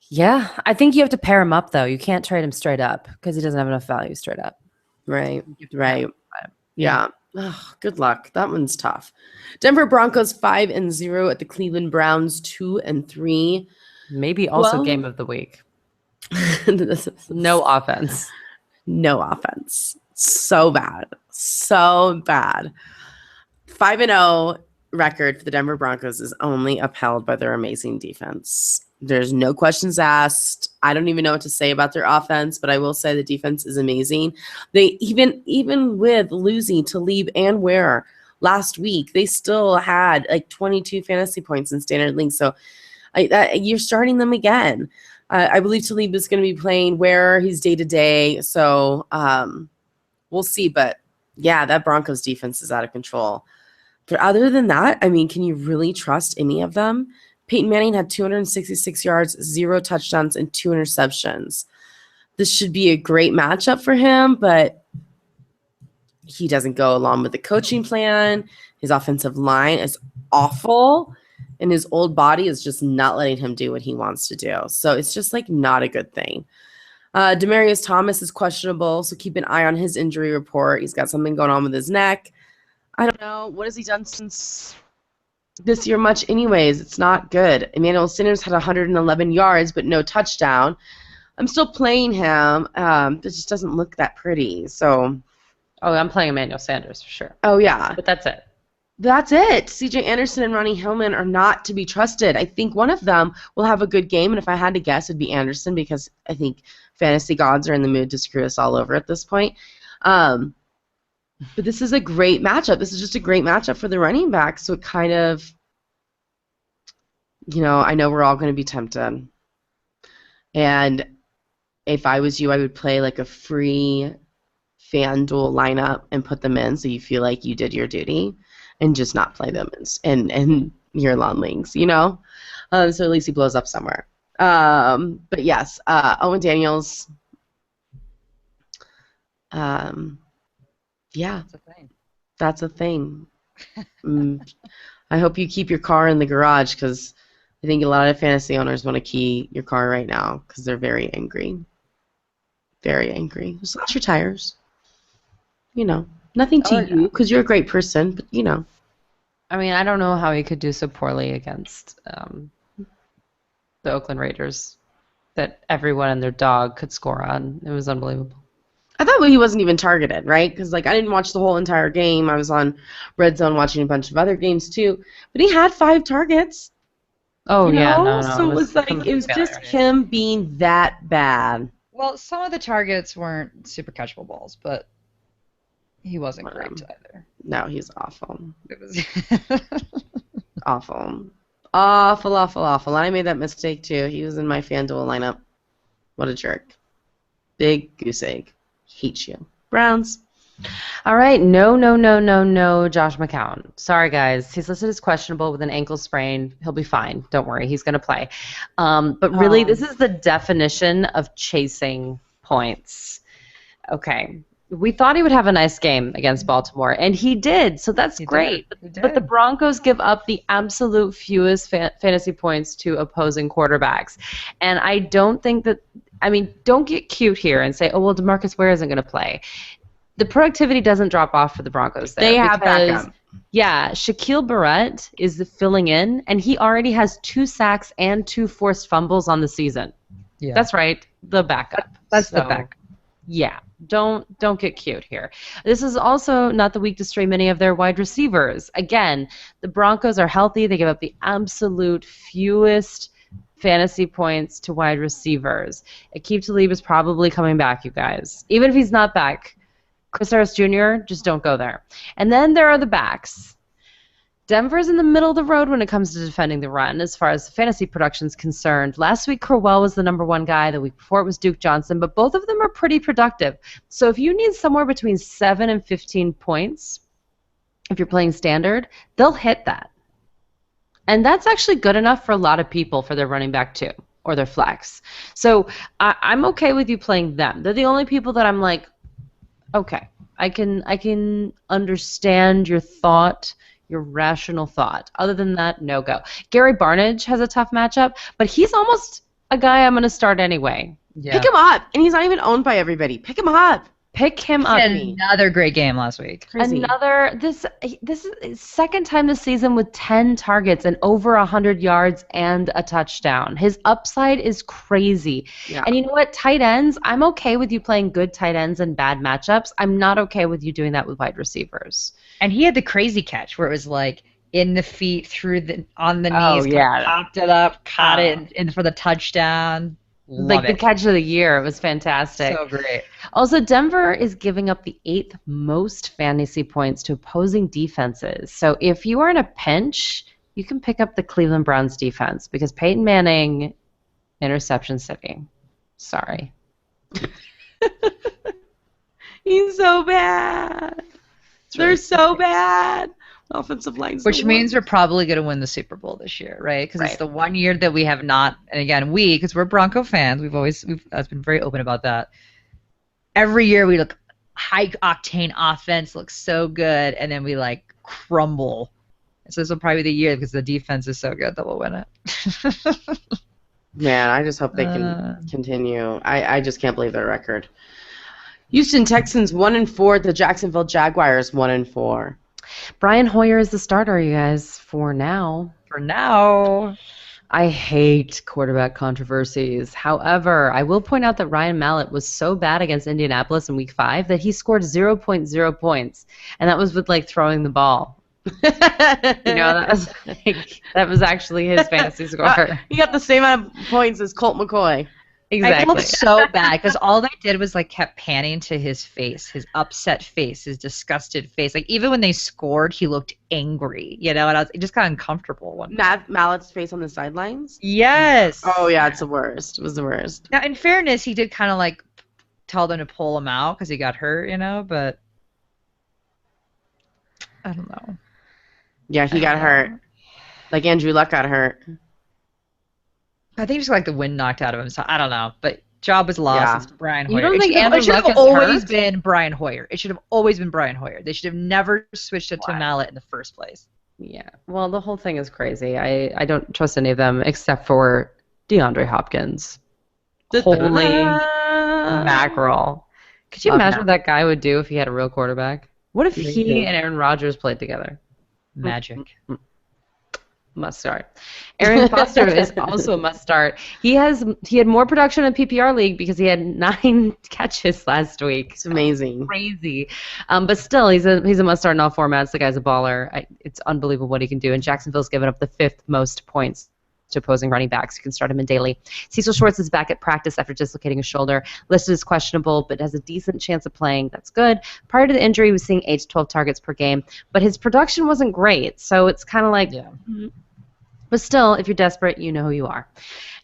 Yeah, I think you have to pair him up, though. You can't trade him straight up because he doesn't have enough value straight up. Right. Yeah. Oh, good luck. That one's tough. Denver Broncos 5-0 at the Cleveland Browns 2-3. Maybe also game of the week. No offense. No offense. So bad. So bad. 5-0 record for the Denver Broncos is only upheld by their amazing defense. There's no questions asked. I don't even know what to say about their offense, but I will say the defense is amazing. They even with losing Talib and Ware last week, they still had 22 fantasy points in standard league. So you're starting them again. I believe Talib is going to be playing Ware. He's day to day. So we'll see. But yeah, that Broncos defense is out of control. But other than that, I mean, can you really trust any of them? Peyton Manning had 266 yards, 0 touchdowns, and 2 interceptions. This should be a great matchup for him, but he doesn't go along with the coaching plan. His offensive line is awful. and his old body is just not letting him do what he wants to do. So it's just like not a good thing. Demaryius Thomas is questionable, so keep an eye on his injury report. He's got something going on with his neck. I don't know. What has he done since this year? Much anyways. It's not good. Emmanuel Sanders had 111 yards, but no touchdown. I'm still playing him. It just doesn't look that pretty. So. Oh, I'm playing Emmanuel Sanders for sure. Oh, yeah. But that's it. That's it. C.J. Anderson and Ronnie Hillman are not to be trusted. I think one of them will have a good game, and if I had to guess, it'd be Anderson because I think fantasy gods are in the mood to screw us all over at this point. But this is a great matchup. This is just a great matchup for the running back, so it kind of, I know we're all going to be tempted. And if I was you, I would play like a free FanDuel lineup and put them in so you feel like you did your duty. And just not play them in your lawn leagues, so at least he blows up somewhere. But yes, Owen Daniels. Yeah, that's a thing. I hope you keep your car in the garage because I think a lot of fantasy owners want to key your car right now because they're very angry. Very angry. Just slash your tires. Nothing to you because you're a great person, but I mean, I don't know how he could do so poorly against the Oakland Raiders that everyone and their dog could score on. It was unbelievable. I thought he wasn't even targeted, right? Because I didn't watch the whole entire game. I was on Red Zone watching a bunch of other games too, but he had 5 targets. Oh yeah, no. So it was just him being that bad. Well, some of the targets weren't super catchable balls, but. He wasn't great either. No, he's awful. It was awful. Awful. And I made that mistake too. He was in my FanDuel lineup. What a jerk. Big goose egg. Hate you. Browns. All right. No, Josh McCown. Sorry, guys. He's listed as questionable with an ankle sprain. He'll be fine. Don't worry. He's going to play. But really, this is the definition of chasing points. Okay. We thought he would have a nice game against Baltimore, and he did, so that's great. But the Broncos give up the absolute fewest fantasy points to opposing quarterbacks. And I don't think that – don't get cute here and say, oh, well, DeMarcus Ware isn't going to play. The productivity doesn't drop off for the Broncos there. They have backup. Yeah, Shaquille Barrett is the filling in, and he already has 2 sacks and 2 forced fumbles on the season. Yeah. That's right, the backup. That's the backup. Yeah, don't get cute here. This is also not the week to stray many of their wide receivers. Again, the Broncos are healthy. They give up the absolute fewest fantasy points to wide receivers. Aqib Talib is probably coming back, you guys. Even if he's not back, Chris Harris Jr., just don't go there. And then there are the backs. Denver's in the middle of the road when it comes to defending the run as far as fantasy production is concerned. Last week, Crowell was the #1 guy. The week before, it was Duke Johnson. But both of them are pretty productive. So if you need somewhere between 7 and 15 points, if you're playing standard, they'll hit that. And that's actually good enough for a lot of people for their running back too, or their flex. So I'm okay with you playing them. They're the only people that I'm like, okay, I can understand your thought, your rational thought. Other than that, no go. Gary Barnidge has a tough matchup, but he's almost a guy I'm going to start anyway. Yeah. Pick him up, and he's not even owned by everybody. Pick him up. Pick him up. Another great game last week. Crazy. This is his second time this season with 10 targets and over 100 yards and a touchdown. His upside is crazy. Yeah. And you know what? Tight ends, I'm okay with you playing good tight ends and bad matchups. I'm not okay with you doing that with wide receivers. And he had the crazy catch where it was like in the feet, on the knees, popped it up, caught it in for the touchdown. The catch of the year. It was fantastic. So great. Also, Denver is giving up the 8th most fantasy points to opposing defenses. So if you are in a pinch, you can pick up the Cleveland Browns defense because Peyton Manning, interception city. Sorry. He's so bad. They're so bad. Offensive lines. Which means we're probably going to win the Super Bowl this year, right? Because it's the one year that we have not, and again, because we're Bronco fans, we've been very open about that. Every year we look high octane offense, looks so good, and then we crumble So this will probably be the year because the defense is so good that we'll win it. Man, I just hope they can continue. I just can't believe their record. Houston Texans 1-4. The Jacksonville Jaguars 1-4. Brian Hoyer is the starter, you guys, for now. For now. I hate quarterback controversies. However, I will point out that Ryan Mallett was so bad against Indianapolis in Week 5 that he scored 0.0 points, and that was with like throwing the ball. That was actually his fantasy score. He got the same amount of points as Colt McCoy. Exactly. I felt so bad because all they did was like kept panning to his face, his upset face, his disgusted face. Like even when they scored, he looked angry, and it just got uncomfortable. Mallett's face on the sidelines? Yes. Oh yeah, it's the worst. It was the worst. Now, in fairness, he did kind of like tell them to pull him out because he got hurt, but I don't know. Yeah, he got hurt. Like Andrew Luck got hurt. I think just like the wind knocked out of him, so I don't know. But job was lost. Yeah. It's Brian Hoyer. You don't think it should Luck have is always hurt? been Brian Hoyer. It should have always been Brian Hoyer. They should have never switched it to Mallett in the first place. Yeah. Well, the whole thing is crazy. I don't trust any of them except for DeAndre Hopkins. Holy mackerel. Could you imagine what that guy would do if he had a real quarterback? What if he and Aaron Rodgers played together? Magic. Must start. Aaron Foster is also a must start. He had more production in PPR league because he had 9 catches last week. It's amazing. Crazy. But still, he's a must start in all formats. The guy's a baller. It's unbelievable what he can do. And Jacksonville's given up the 5th most points to opposing running backs. You can start him in daily. Cecil Shorts is back at practice after dislocating his shoulder. Listed as questionable, but has a decent chance of playing. That's good. Prior to the injury, he was seeing 8 to 12 targets per game, but his production wasn't great. So it's kind of like, But still, if you're desperate, you know who you are.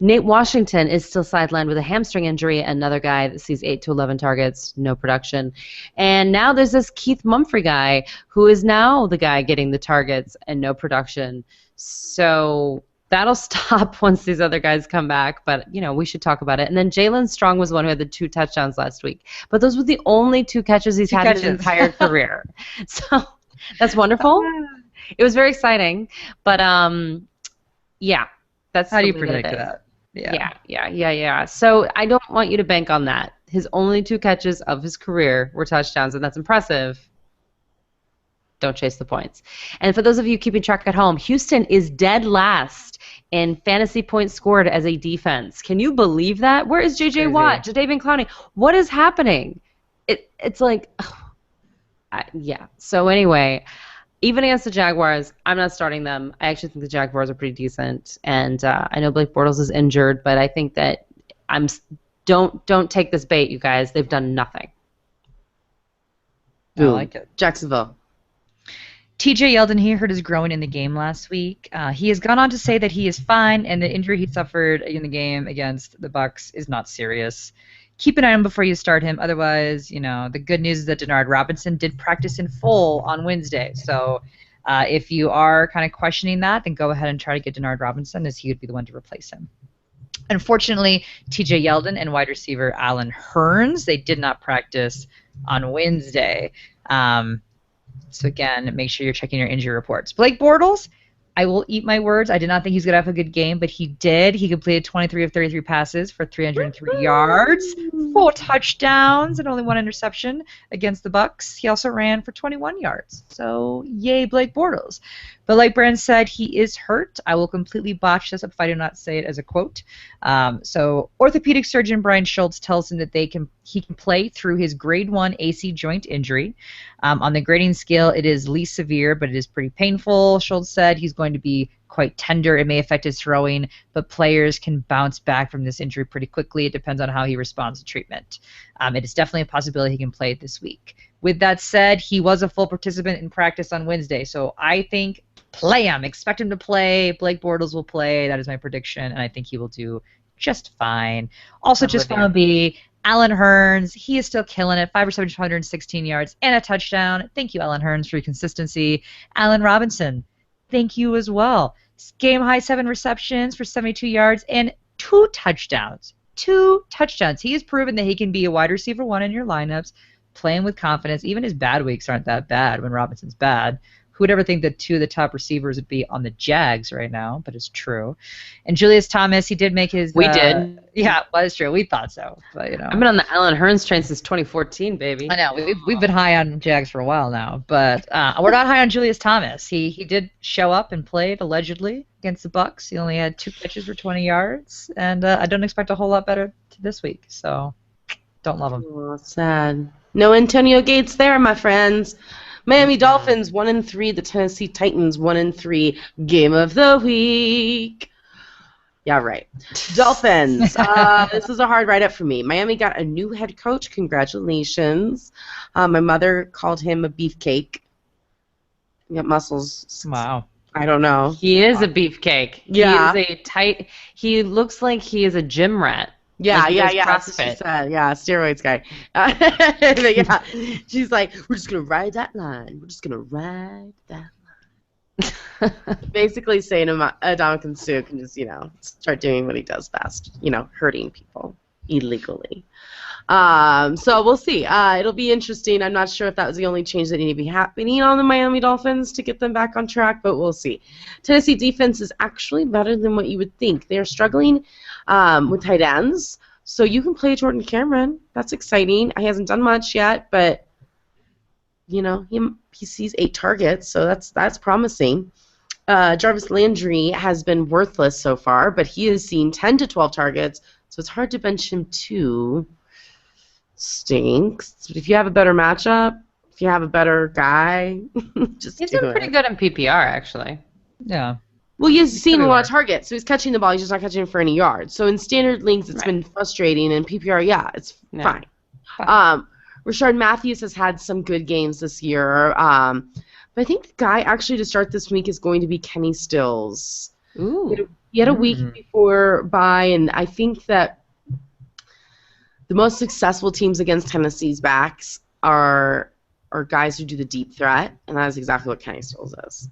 Nate Washington is still sidelined with a hamstring injury. Another guy that sees 8 to 11 targets, no production. And now there's this Keith Mumphrey guy who is now the guy getting the targets and no production. So that'll stop once these other guys come back, but, we should talk about it. And then Jalen Strong was the one who had the 2 touchdowns last week. But those were the only 2 catches he's had in his entire career. So that's wonderful. It was very exciting. But, yeah. That's how do you predict that? Yeah. So I don't want you to bank on that. His only 2 catches of his career were touchdowns, and that's impressive. Don't chase the points. And for those of you keeping track at home, Houston is dead last in fantasy points scored as a defense. Can you believe that? Where is J.J. Watt, Jadeveon Clowney? What is happening? It's like, yeah. So anyway, even against the Jaguars, I'm not starting them. I actually think the Jaguars are pretty decent, and I know Blake Bortles is injured, but I think that don't take this bait, you guys. They've done nothing. I like it. Jacksonville. TJ Yeldon, he hurt his groin in the game last week. He has gone on to say that he is fine, and the injury he suffered in the game against the Bucs is not serious. Keep an eye on him before you start him. Otherwise, the good news is that Denard Robinson did practice in full on Wednesday. So if you are kind of questioning that, then go ahead and try to get Denard Robinson, as he would be the one to replace him. Unfortunately, TJ Yeldon and wide receiver Allen Hurns, they did not practice on Wednesday. So again, make sure you're checking your injury reports. Blake Bortles, I will eat my words. I did not think he was going to have a good game, but he did. He completed 23 of 33 passes for 303 yards, 4 touchdowns, and only 1 interception against the Bucs. He also ran for 21 yards. So, yay, Blake Bortles. But like Brand said, he is hurt. I will completely botch this up if I do not say it as a quote. So, orthopedic surgeon Brian Schultz tells him that he can play through his grade 1 AC joint injury. On the grading scale, it is least severe, but it is pretty painful. Schultz said he's going to be quite tender. It may affect his throwing, but players can bounce back from this injury pretty quickly. It depends on how he responds to treatment. It is definitely a possibility he can play it this week. With that said, he was a full participant in practice on Wednesday, so I think play him. Expect him to play. Blake Bortles will play. That is my prediction, and I think he will do just fine. Also, just want to be Allen Hurns. He is still killing it. 5 receptions, 116 yards, and a touchdown. Thank you, Allen Hurns, for your consistency. Allen Robinson, thank you as well. Game-high 7 receptions for 72 yards and 2 touchdowns. 2 touchdowns. He has proven that he can be a wide receiver 1 in your lineups, playing with confidence. Even his bad weeks aren't that bad when Robinson's bad. Who would ever think that two of the top receivers would be on the Jags right now? But it's true. And Julius Thomas, he did make his. We did. Yeah, well, it's true. We thought so, but I've been on the Alan Hearns train since 2014, baby. I know we've been high on Jags for a while now, but we're not high on Julius Thomas. He did show up and played allegedly against the Bucks. He only had 2 catches for 20 yards, and I don't expect a whole lot better this week. So don't love him. Oh, sad. No Antonio Gates there, my friends. Miami Dolphins 1-3. The Tennessee Titans 1-3. Game of the week. Yeah, right. Dolphins. This is a hard write-up for me. Miami got a new head coach. Congratulations. My mother called him a beefcake. He got muscles. Wow. I don't know. He is a beefcake. Yeah. He looks like he is a gym rat. Yeah, like yeah. That's what she said. Yeah, steroids guy. But yeah, she's like, we're just going to ride that line. We're just going to ride that line. Basically saying Ndamukong Suh can just, start doing what he does best, hurting people illegally. So we'll see. It'll be interesting. I'm not sure if that was the only change that needed to be happening on the Miami Dolphins to get them back on track, but we'll see. Tennessee defense is actually better than what you would think. They're struggling with tight ends, so you can play Jordan Cameron. That's exciting. He hasn't done much yet, but he sees 8 targets, so that's promising. Jarvis Landry has been worthless so far, but he has seen 10 to 12 targets, so it's hard to bench him too. Stinks. But if you have a better matchup, if you have a better guy, just He's do been it. pretty good in PPR, actually. Yeah. Well, he's seen a lot of targets, so he's catching the ball. He's just not catching it for any yards. So in standard leagues, it's been frustrating. In PPR, it's fine. Rashard Matthews has had some good games this year. But I think the guy actually to start this week is going to be Kenny Stills. Ooh. He had a week before bye, and I think that the most successful teams against Tennessee's backs are guys who do the deep threat, and that is exactly what Kenny Stills is.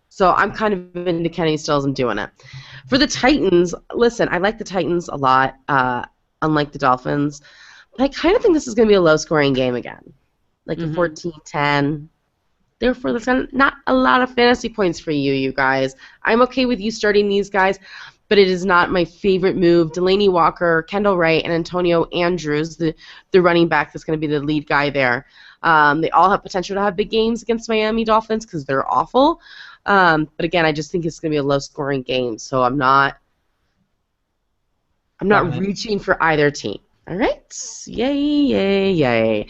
So I'm kind of into Kenny Stills and doing it. For the Titans, listen, I like the Titans a lot, unlike the Dolphins. But I kind of think this is going to be a low-scoring game again, like a 14-10. Therefore, there's not a lot of fantasy points for you guys. I'm okay with you starting these guys, but it is not my favorite move. Delaney Walker, Kendall Wright, and Antonio Andrews, the running back that's going to be the lead guy there. They all have potential to have big games against Miami Dolphins because they're awful. But again, I just think it's going to be a low-scoring game, so I'm not reaching for either team. All right? Yay, yay, yay.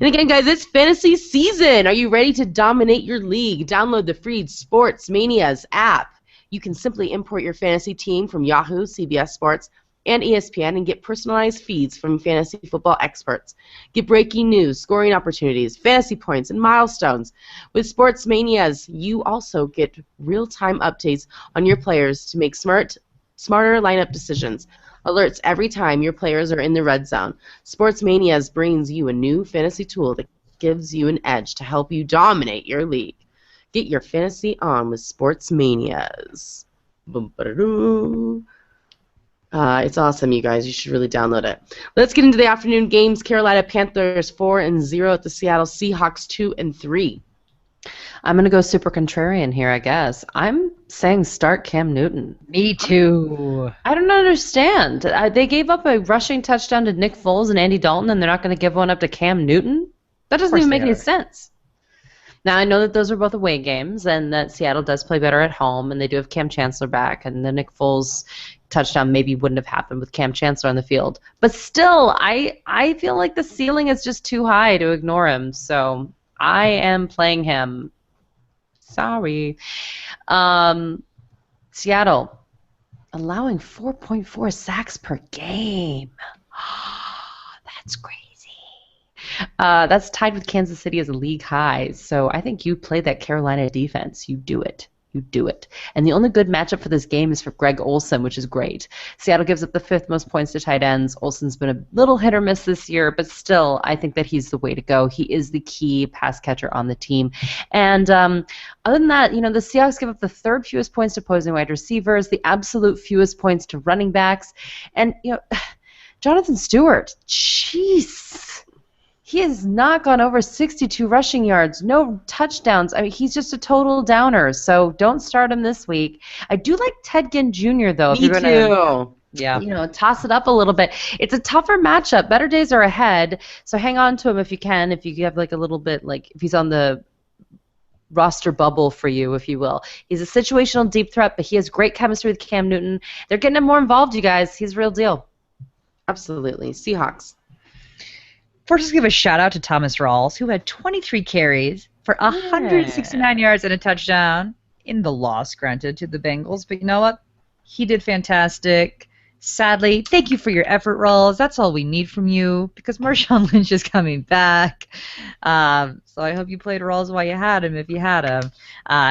And again, guys, it's fantasy season. Are you ready to dominate your league? Download the free Sports Manias app. You can simply import your fantasy team from Yahoo, CBS Sports, and ESPN and get personalized feeds from fantasy football experts. Get breaking news, scoring opportunities, fantasy points, and milestones. With Sports Manias, you also get real-time updates on your players to make smarter lineup decisions. Alerts every time your players are in the red zone. Sports Manias brings you a new fantasy tool that gives you an edge to help you dominate your league. Get your fantasy on with Sports Manias. It's awesome, you guys. You should really download it. Let's get into the afternoon games. Carolina Panthers 4-0 at the Seattle Seahawks 2-3. I'm going to go super contrarian here, I guess. I'm saying start Cam Newton. Me too. I don't understand. They gave up a rushing touchdown to Nick Foles and Andy Dalton, and they're not going to give one up to Cam Newton? That doesn't even make any sense. Now, I know that those are both away games, and that Seattle does play better at home, and they do have Cam Chancellor back, and the Nick Foles touchdown maybe wouldn't have happened with Cam Chancellor on the field. But still, I feel like the ceiling is just too high to ignore him, so I am playing him. Sorry. Seattle, allowing 4.4 sacks per game. That's crazy. That's tied with Kansas City as a league high, so I think you play that Carolina defense. You do it. You do it. And the only good matchup for this game is for Greg Olsen, which is great. Seattle gives up the 5th most points to tight ends. Olsen's been a little hit or miss this year, but still, I think that he's the way to go. He is the key pass catcher on the team. And other than that, the Seahawks give up the 3rd fewest points to opposing wide receivers, the absolute fewest points to running backs. And, Jonathan Stewart, jeez. He has not gone over 62 rushing yards, no touchdowns. I mean, he's just a total downer. So don't start him this week. I do like Ted Ginn Jr. though. Me too. Yeah. Toss it up a little bit. It's a tougher matchup. Better days are ahead. So hang on to him if you can. If you have like a little bit, like if he's on the roster bubble for you, if you will. He's a situational deep threat, but he has great chemistry with Cam Newton. They're getting him more involved, you guys. He's a real deal. Absolutely. Seahawks. First, give a shout out to Thomas Rawls, who had 23 carries for 169 yards and a touchdown in the loss, granted, to the Bengals. But you know what? He did fantastic. Sadly, thank you for your effort, Rawls. That's all we need from you because Marshawn Lynch is coming back. So I hope you played Rawls while you had him, if you had him.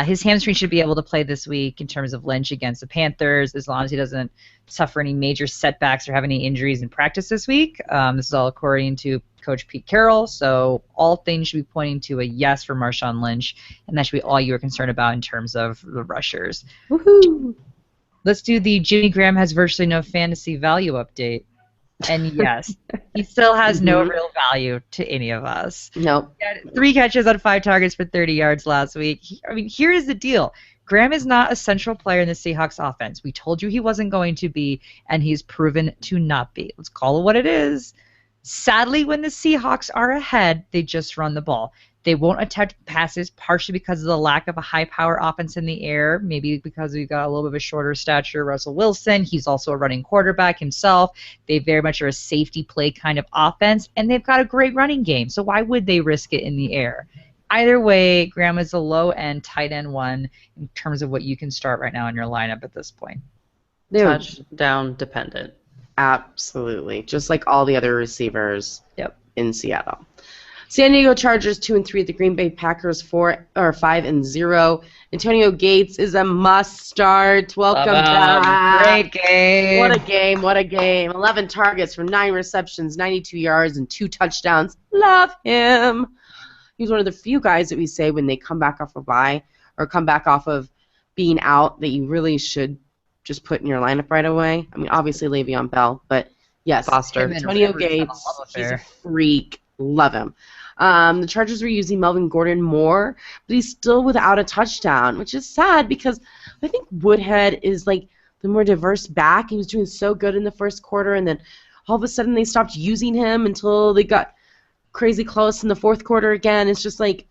His hamstring should be able to play this week in terms of Lynch against the Panthers, as long as he doesn't suffer any major setbacks or have any injuries in practice this week. This is all according to Coach Pete Carroll, so all things should be pointing to a yes for Marshawn Lynch, and that should be all you are concerned about in terms of the rushers. Woohoo! Let's do the Jimmy Graham has virtually no fantasy value update. And yes, he still has no real value to any of us. Nope. He had 3 catches on 5 targets for 30 yards last week. Here's the deal. Graham is not a central player in the Seahawks offense. We told you he wasn't going to be, and he's proven to not be. Let's call it what it is. Sadly, when the Seahawks are ahead, they just run the ball. They won't attempt passes, partially because of the lack of a high-power offense in the air, maybe because we've got a little bit of a shorter stature, Russell Wilson. He's also a running quarterback himself. They very much are a safety play kind of offense, and they've got a great running game, so why would they risk it in the air? Either way, Graham is a low-end tight end one in terms of what you can start right now in your lineup at this point. Touchdown dependent. Absolutely. Just like all the other receivers Yep. in Seattle. San Diego Chargers 2-3. The Green Bay Packers 5-0. Antonio Gates is a must start. Welcome back. Great game. What a game. What a game. 11 targets for 9 receptions, 92 yards, and 2 touchdowns. Love him. He's one of the few guys that we say when they come back off a bye or come back off of being out that you really should just put in your lineup right away. I mean, obviously Le'Veon Bell, but yes, Foster. Antonio Gates, he's a freak. Love him. The Chargers were using Melvin Gordon more, but he's still without a touchdown, which is sad because I think Woodhead is like the more diverse back. He was doing so good in the first quarter, and then all of a sudden they stopped using him until they got crazy close in the fourth quarter again. It's just like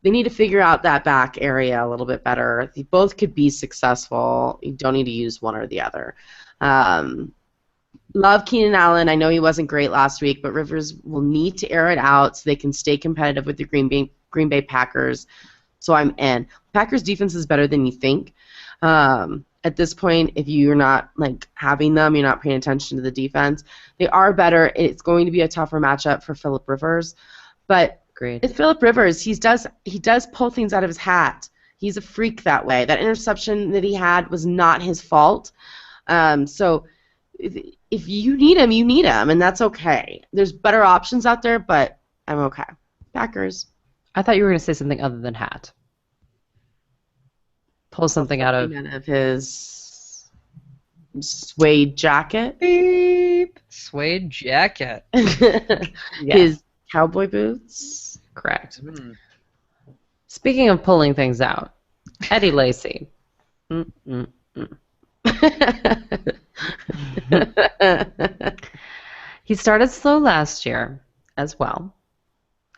they need to figure out that back area a little bit better. They both could be successful. You don't need to use one or the other. Love Keenan Allen. I know he wasn't great last week, but Rivers will need to air it out so they can stay competitive with the Green Bay Packers. So I'm in. Packers defense is better than you think. At this point, if you're not like having them, you're not paying attention to the defense. They are better. It's going to be a tougher matchup for Phillip Rivers, but Great. it's Phillip Rivers. He does pull things out of his hat. He's a freak that way. That interception that he had was not his fault. So if you need him, you need him, and that's okay. There's better options out there, but I'm okay. Packers. I thought you were going to say something other than hat. Pull something out of His suede jacket. Beep. Suede jacket. His cowboy boots. correct. Speaking of pulling things out, Eddie Lacy. He started slow last year as well,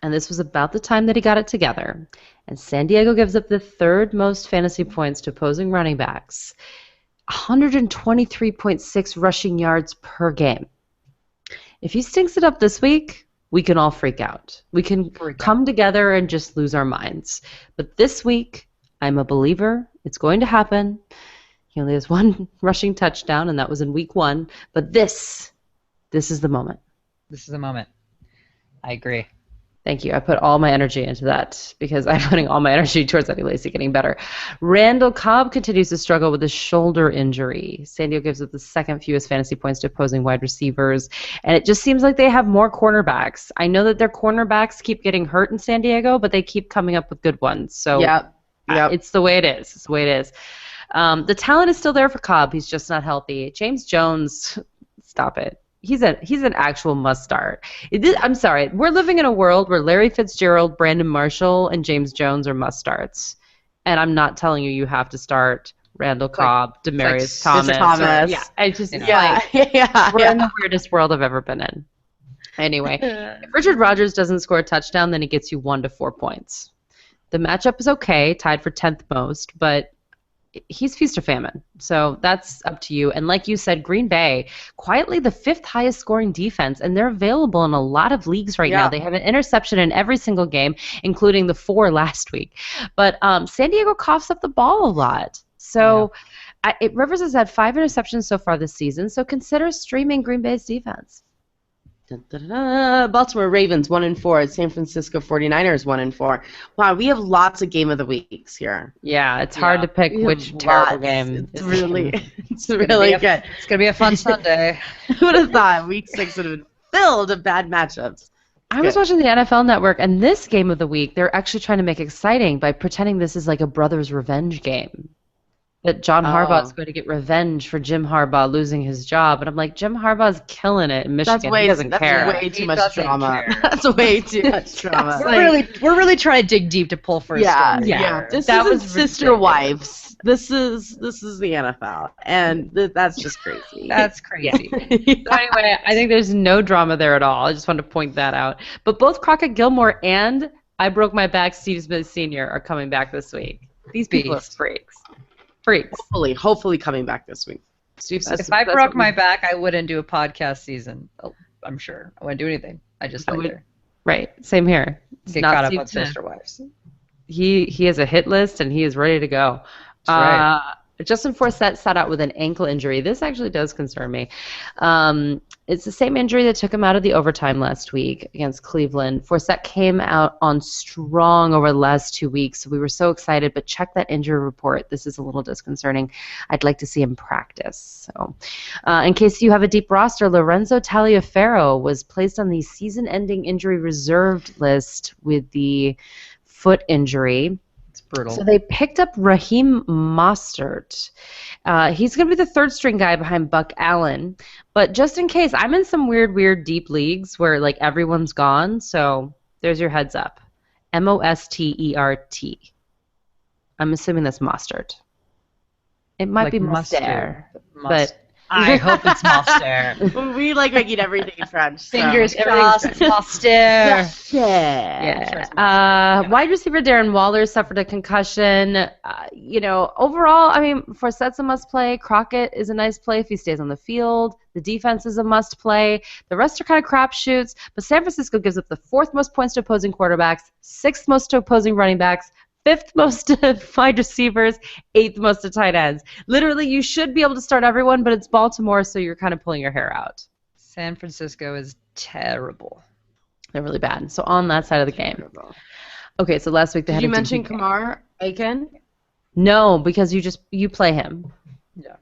and this was about the time that he got it together. And San Diego gives up the 3rd most fantasy points to opposing running backs, 123.6 rushing yards per game. If he stinks it up this week, we can all freak out. We can come together and just lose our minds. But this week, I'm a believer. It's going to happen. He only has 1 rushing touchdown, and that was in week 1. But this is the moment. This is the moment. I agree. Thank you. I put all my energy into that because I'm putting all my energy towards Eddie Lacy getting better. Randall Cobb continues to struggle with a shoulder injury. San Diego gives up the 2nd fewest fantasy points to opposing wide receivers, and it just seems like they have more cornerbacks. I know that their cornerbacks keep getting hurt in San Diego, but they keep coming up with good ones. So Yep. it's the way it is. It's the way it is. The talent is still there for Cobb. He's just not healthy. James Jones, stop it. he's an actual must start. I'm sorry. We're living in a world where Larry Fitzgerald, Brandon Marshall, and James Jones are must starts. And I'm not telling you have to start Randall Cobb, Demaryius Thomas. Thomas. I just We're in the weirdest world I've ever been in. Anyway, if Richard Rodgers doesn't score a touchdown, then he gets you 1 to 4 points. The matchup is okay, tied for 10th most, but he's feast or famine. So that's up to you. And like you said, Green Bay, quietly the 5th highest scoring defense, and they're available in a lot of leagues right now. They have an interception in every single game, including the 4 last week. But San Diego coughs up the ball a lot. So Rivers has had 5 interceptions so far this season, so consider streaming Green Bay's defense. Baltimore Ravens 1-4. San Francisco 49ers 1-4. Wow, we have lots of game of the weeks here. Yeah, it's hard to pick which terrible game. It's really good. It's gonna be a fun Sunday. Who would have thought Week 6 would have been filled of bad matchups? I was watching the NFL Network, and this game of the week, they're actually trying to make exciting by pretending this is like a brothers' revenge game. That John Harbaugh is going to get revenge for Jim Harbaugh losing his job. And I'm like, Jim Harbaugh's killing it in Michigan. He doesn't care. That's way too much drama. That's way too much drama. We're really trying to dig deep to pull for a story. Yeah. This isn't sister wives. This is the NFL. And that's just crazy. That's crazy. So anyway, I think there's no drama there at all. I just wanted to point that out. But both Crockett Gilmore and I Broke My Back Steve Smith Sr. are coming back this week. These people are freaks. Hopefully coming back this week. Steve, if I broke my back, I wouldn't do a podcast season. I'm sure. I wouldn't do anything. I just lay there. Right. Same here. Get caught up on Sister Wives. He has a hit list, and he is ready to go. That's right. Justin Forsett sat out with an ankle injury. This actually does concern me. It's the same injury that took him out of the overtime last week against Cleveland. Forsett came out on strong over the last 2 weeks, so we were so excited, but check that injury report. This is a little disconcerting. I'd like to see him practice. So, in case you have a deep roster, Lorenzo Taliaferro was placed on the season-ending injury reserved list with the foot injury. Brutal. So they picked up Raheem Mostert. He's going to be the third string guy behind Buck Allen. But just in case, I'm in some weird deep leagues where like everyone's gone. So there's your heads up. Mostert. I'm assuming that's Mostert. It might like be Mostert. But I hope it's Mostert. We like making everything French. Fingers crossed, Mostert. Yeah. Wide receiver Darren Waller suffered a concussion. Overall, I mean, Forsett's a must play. Crockett is a nice play if he stays on the field. The defense is a must play. The rest are kind of crapshoots. But San Francisco gives up the 4th most points to opposing quarterbacks, 6th most to opposing running backs, 5th most to wide receivers, 8th most to tight ends. Literally, you should be able to start everyone, but it's Baltimore, so you're kind of pulling your hair out. San Francisco is terrible. They're really bad. So on that side of the game. Okay, so last week they had. Did you mention Kamar Aiken? No, because you play him. Yeah.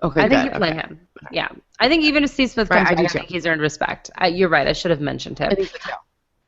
Okay. I think you play him. Yeah. I think even if Steve Smith comes back, I think he's earned respect. You're right. I should have mentioned him. I think so too.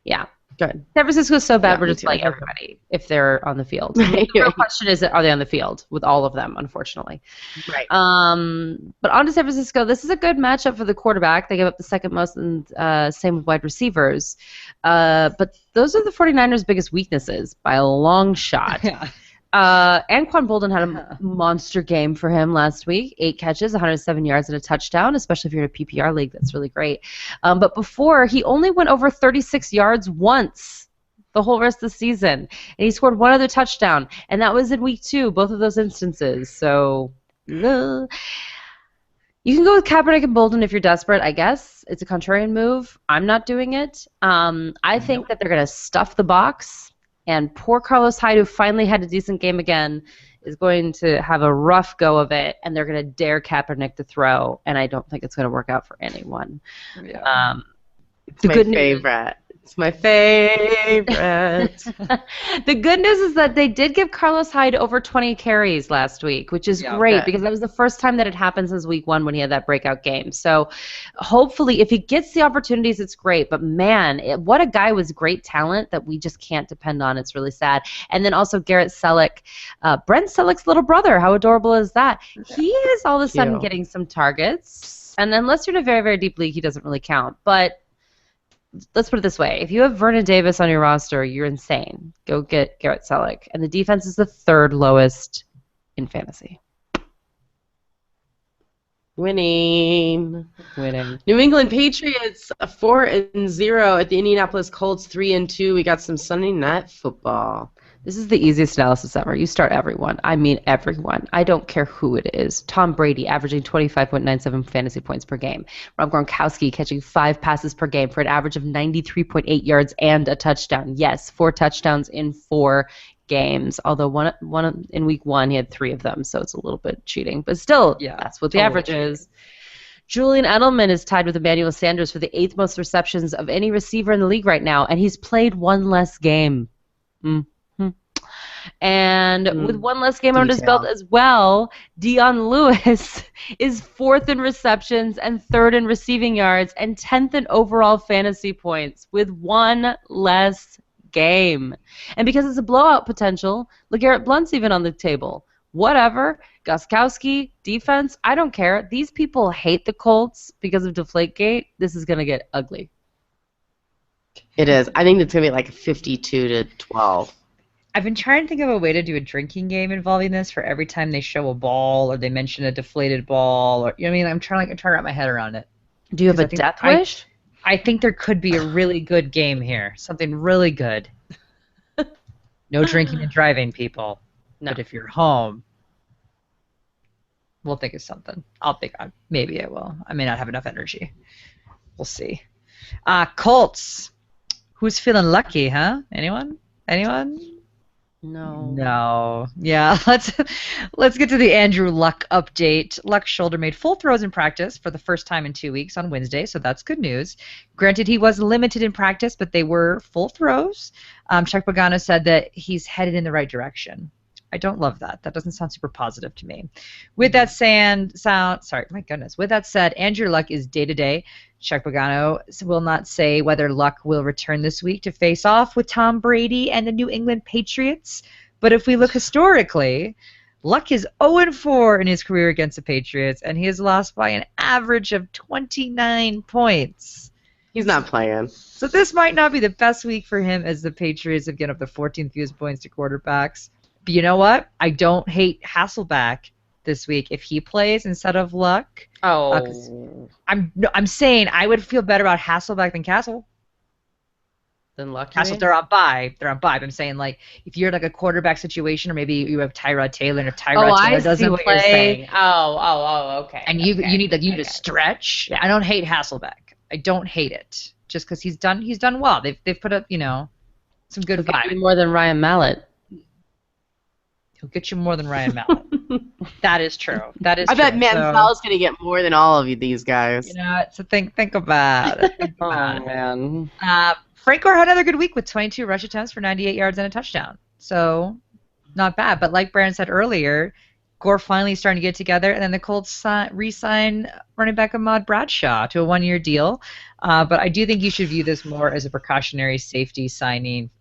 Yeah. Good. San Francisco's so bad, we're just playing everybody if they're on the field. The real question is, are they on the field with all of them, unfortunately? Right. But on to San Francisco. This is a good matchup for the quarterback. They give up the 2nd most, and same with wide receivers. But those are the 49ers' biggest weaknesses by a long shot. Yeah. Anquan Boldin had a monster game for him last week. 8 catches, 107 yards, and a touchdown, especially if you're in a PPR league. That's really great. But before, he only went over 36 yards once the whole rest of the season. And he scored 1 other touchdown, and that was in week 2, both of those instances. So, you can go with Kaepernick and Bolden if you're desperate, I guess. It's a contrarian move. I'm not doing it. I think that they're going to stuff the box. And poor Carlos Hyde, who finally had a decent game again, is going to have a rough go of it, and they're going to dare Kaepernick to throw, and I don't think it's going to work out for anyone. Yeah. It's my favorite. It's my favorite. The good news is that they did give Carlos Hyde over 20 carries last week, which is great because that was the first time that it happened since week 1 when he had that breakout game. So hopefully if he gets the opportunities, it's great. But, man, what a guy with great talent that we just can't depend on. It's really sad. And then also Garrett Selleck, Brent Selleck's little brother. How adorable is that? He is all of a sudden getting some targets. Yes, and unless you're in a very, very deep league, he doesn't really count. But let's put it this way. If you have Vernon Davis on your roster, you're insane. Go get Garrett Selleck. And the defense is the third lowest in fantasy. Winning. Winning. New England Patriots 4-0 at the Indianapolis Colts 3-2. We got some Sunday night football. This is the easiest analysis ever. You start everyone. I mean everyone. I don't care who it is. Tom Brady averaging 25.97 fantasy points per game. Rob Gronkowski catching 5 passes per game for an average of 93.8 yards and a touchdown. Yes, 4 touchdowns in 4 games. Although one in week 1 he had 3 of them, so it's a little bit cheating. But still, Yeah, that's what the average is. Julian Edelman is tied with Emmanuel Sanders for the 8th most receptions of any receiver in the league right now, and he's played 1 less game. And with 1 less game under his belt as well, Dion Lewis is 4th in receptions and 3rd in receiving yards and 10th in overall fantasy points with 1 less game. And because it's a blowout potential, LeGarrette Blount's even on the table. Whatever. Gostkowski, defense, I don't care. These people hate the Colts because of Deflategate. This is going to get ugly. It is. I think it's going to be like 52-12. I've been trying to think of a way to do a drinking game involving this for every time they show a ball or they mention a deflated ball, or you know what I mean. I'm trying to wrap my head around it. Do you have a death wish? I think there could be a really good game here, something really good. No drinking and driving, people. No. But if you're home, we'll think of something. Maybe I will. I may not have enough energy. We'll see. Colts. Who's feeling lucky, huh? Anyone? No. Yeah, let's get to the Andrew Luck update. Luck's shoulder made full throws in practice for the first time in 2 weeks on Wednesday, so that's good news. Granted, he was limited in practice, but they were full throws. Chuck Pagano said that he's headed in the right direction. I don't love that. That doesn't sound super positive to me. With that said, Andrew Luck is day-to-day. Chuck Pagano will not say whether Luck will return this week to face off with Tom Brady and the New England Patriots. But if we look historically, Luck is 0-4 in his career against the Patriots, and he has lost by an average of 29 points. He's not playing. So this might not be the best week for him, as the Patriots have given up the 14th fewest points to quarterbacks. But you know what? I don't hate Hasselbeck this week if he plays instead of Luck. I'm saying I would feel better about Hasselbeck than Castle. Than Luck. They're on bye. But I'm saying, like, if you're like a quarterback situation, or maybe you have Tyrod Taylor, and if Tyrod Taylor doesn't play, you're saying. Okay. And you need to stretch. I don't hate Hasselbeck. I don't hate it just because he's done well. They've put up some good vibes. More than Ryan Mallett. He'll get you more than Ryan Mallett. That is true. I bet Manziel's going to get more than all of these guys. So think about it. Man. Frank Gore had another good week with 22 rush attempts for 98 yards and a touchdown. So not bad. But like Brandon said earlier, Gore finally starting to get together, and then the Colts re-sign running back Ahmad Bradshaw to a 1-year deal. But I do think you should view this more as a precautionary safety signing,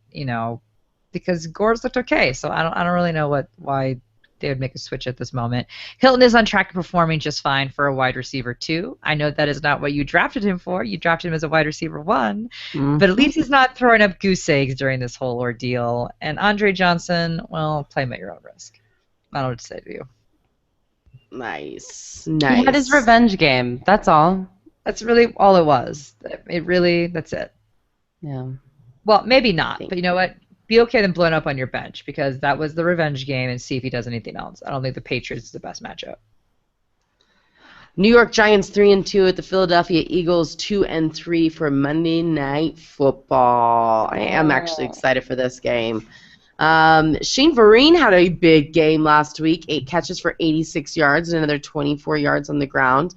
because Gore's looked okay. So I don't really know why they would make a switch at this moment. Hilton is on track to performing just fine for a wide receiver 2. I know that is not what you drafted him for. You drafted him as a wide receiver 1. Mm-hmm. But at least he's not throwing up goose eggs during this whole ordeal. And Andre Johnson, well, play him at your own risk. I don't know what to say to you. Nice. He had his revenge game. That's all. That's really all it was. That's it. Yeah. Well, maybe not. But you know what? Be okay then blowing up on your bench, because that was the revenge game, and see if he does anything else. I don't think the Patriots is the best matchup. New York Giants 3-2 at the Philadelphia Eagles 2-3 for Monday Night Football. I am actually excited for this game. Shane Vereen had a big game last week, 8 catches for 86 yards and another 24 yards on the ground.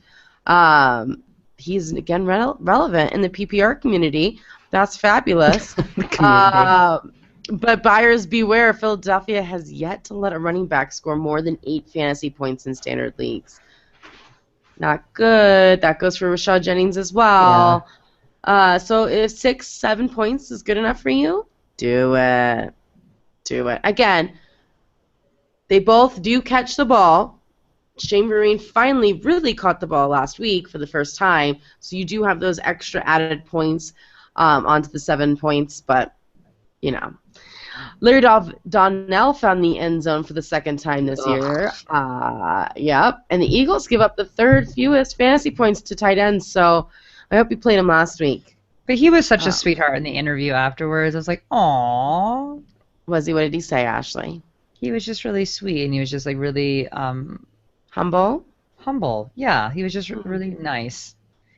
He's, again, relevant in the PPR community. That's fabulous. But buyers beware, Philadelphia has yet to let a running back score more than 8 fantasy points in standard leagues. Not good. That goes for Rashad Jennings as well. Yeah. So if 6-7 points is good enough for you, do it. Again, they both do catch the ball, Shane Vereen finally really caught the ball last week for the first time, so you do have those extra added points onto the 7 points, but, you know. Larry Donnell found the end zone for the second time this year. Yep. And the Eagles give up the third fewest fantasy points to tight ends, so I hope you played him last week. But he was such a sweetheart in the interview afterwards. I was like, aww. Was he? What did he say, Ashley? He was just really sweet, and he was just like really Humble? humble. Yeah, he was just really nice.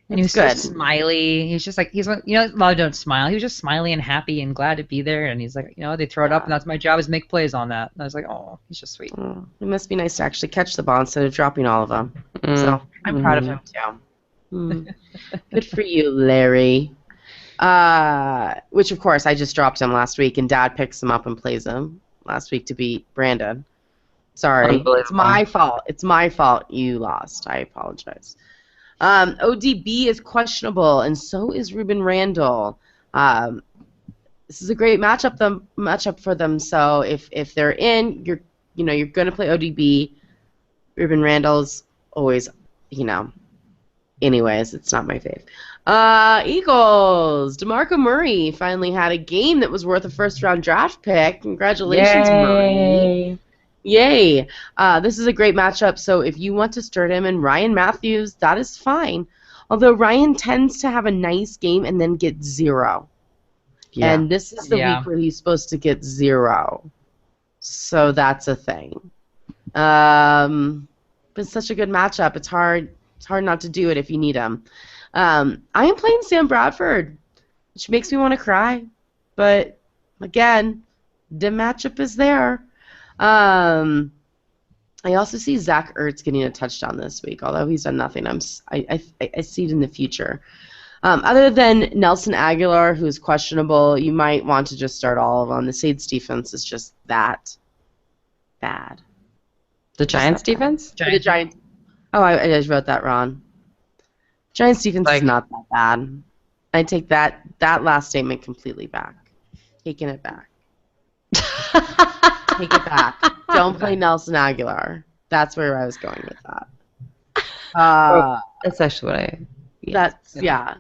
And he was That's so good. smiley. He's just like, he's one, a lot of don't smile. He was just smiley and happy and glad to be there. And he's like, they throw it up, and that's my job is make plays on that. And I was like, oh, he's just sweet. Oh, it must be nice to actually catch the ball instead of dropping all of them. So I'm proud of him too. Good for you, Larry. Which of course I just dropped him last week, and Dad picks him up and plays him last week to beat Brandon. Sorry, it's my fault. It's my fault you lost. I apologize. ODB is questionable, and so is Ruben Randall. This is a great matchup for them. So if they're in, you're going to play ODB. Ruben Randall's always, Anyways, it's not my fave. Eagles. DeMarco Murray finally had a game that was worth a first-round draft pick. Congratulations, Murray. Yay. This is a great matchup, so if you want to start him and Ryan Matthews, that is fine. Although Ryan tends to have a nice game and then get 0. Yeah. And this is the week where he's supposed to get 0. So that's a thing. But it's such a good matchup. It's hard not to do it if you need him. I am playing Sam Bradford, which makes me want to cry. But, again, the matchup is there. I also see Zach Ertz getting a touchdown this week, although he's done nothing. I see it in the future. Other than Nelson Aguilar, who's questionable, you might want to just start all of them. The Saints defense is just that bad. The Giants defense? The Giants. Oh, I just wrote that wrong. Giants defense is not that bad. I take that last statement completely back. Taking it back. Take it back. Don't play Nelson Aguilar. That's where I was going with that. That's actually what I... Yeah.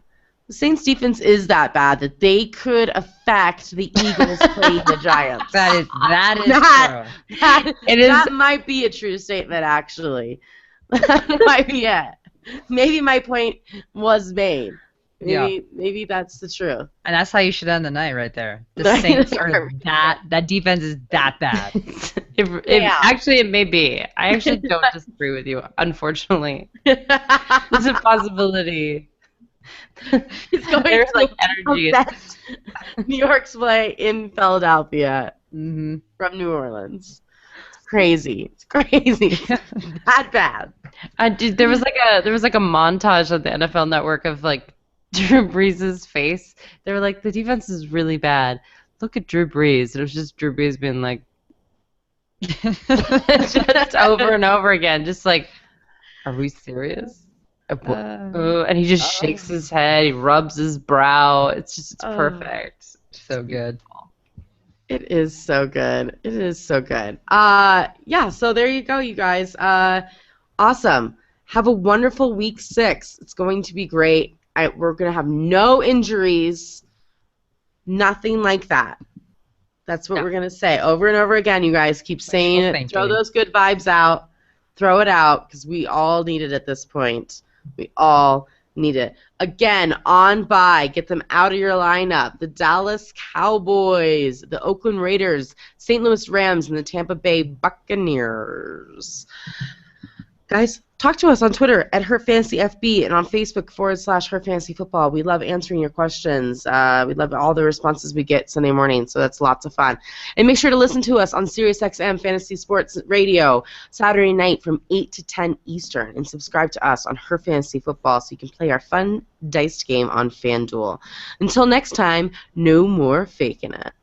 The Saints defense is that bad that they could affect the Eagles playing the Giants. That is true. That might be a true statement, actually. That might be it. Maybe my point was made. Maybe that's the truth. And that's how you should end the night right there. The Saints are that defense is that bad. Actually, it may be. I actually don't disagree with you, unfortunately. There's a possibility. It's going There's to energy. affect New York's play in Philadelphia from New Orleans. It's crazy. That bad. Dude, there was like a montage on the NFL Network of Drew Brees' face. They were like, the defense is really bad. Look at Drew Brees. And it was just Drew Brees being like, just over and over again, just like, are we serious? And he just shakes his head. He rubs his brow. It's perfect. So good. It is so good. So there you go, you guys. Awesome. Have a wonderful week 6. It's going to be great. We're going to have no injuries. Nothing like that. That's what we're going to say over and over again, you guys. Keep saying it. Throw those good vibes out. Throw it out, because we all need it at this point. We all need it. Again, on bye. Get them out of your lineup. The Dallas Cowboys, the Oakland Raiders, St. Louis Rams, and the Tampa Bay Buccaneers. Guys, talk to us on Twitter at HerFantasyFB and on Facebook /HerFantasyFootball. We love answering your questions. We love all the responses we get Sunday morning, so that's lots of fun. And make sure to listen to us on SiriusXM Fantasy Sports Radio Saturday night from 8 to 10 Eastern, and subscribe to us on Her Fantasy Football so you can play our fun diced game on FanDuel. Until next time, no more faking it.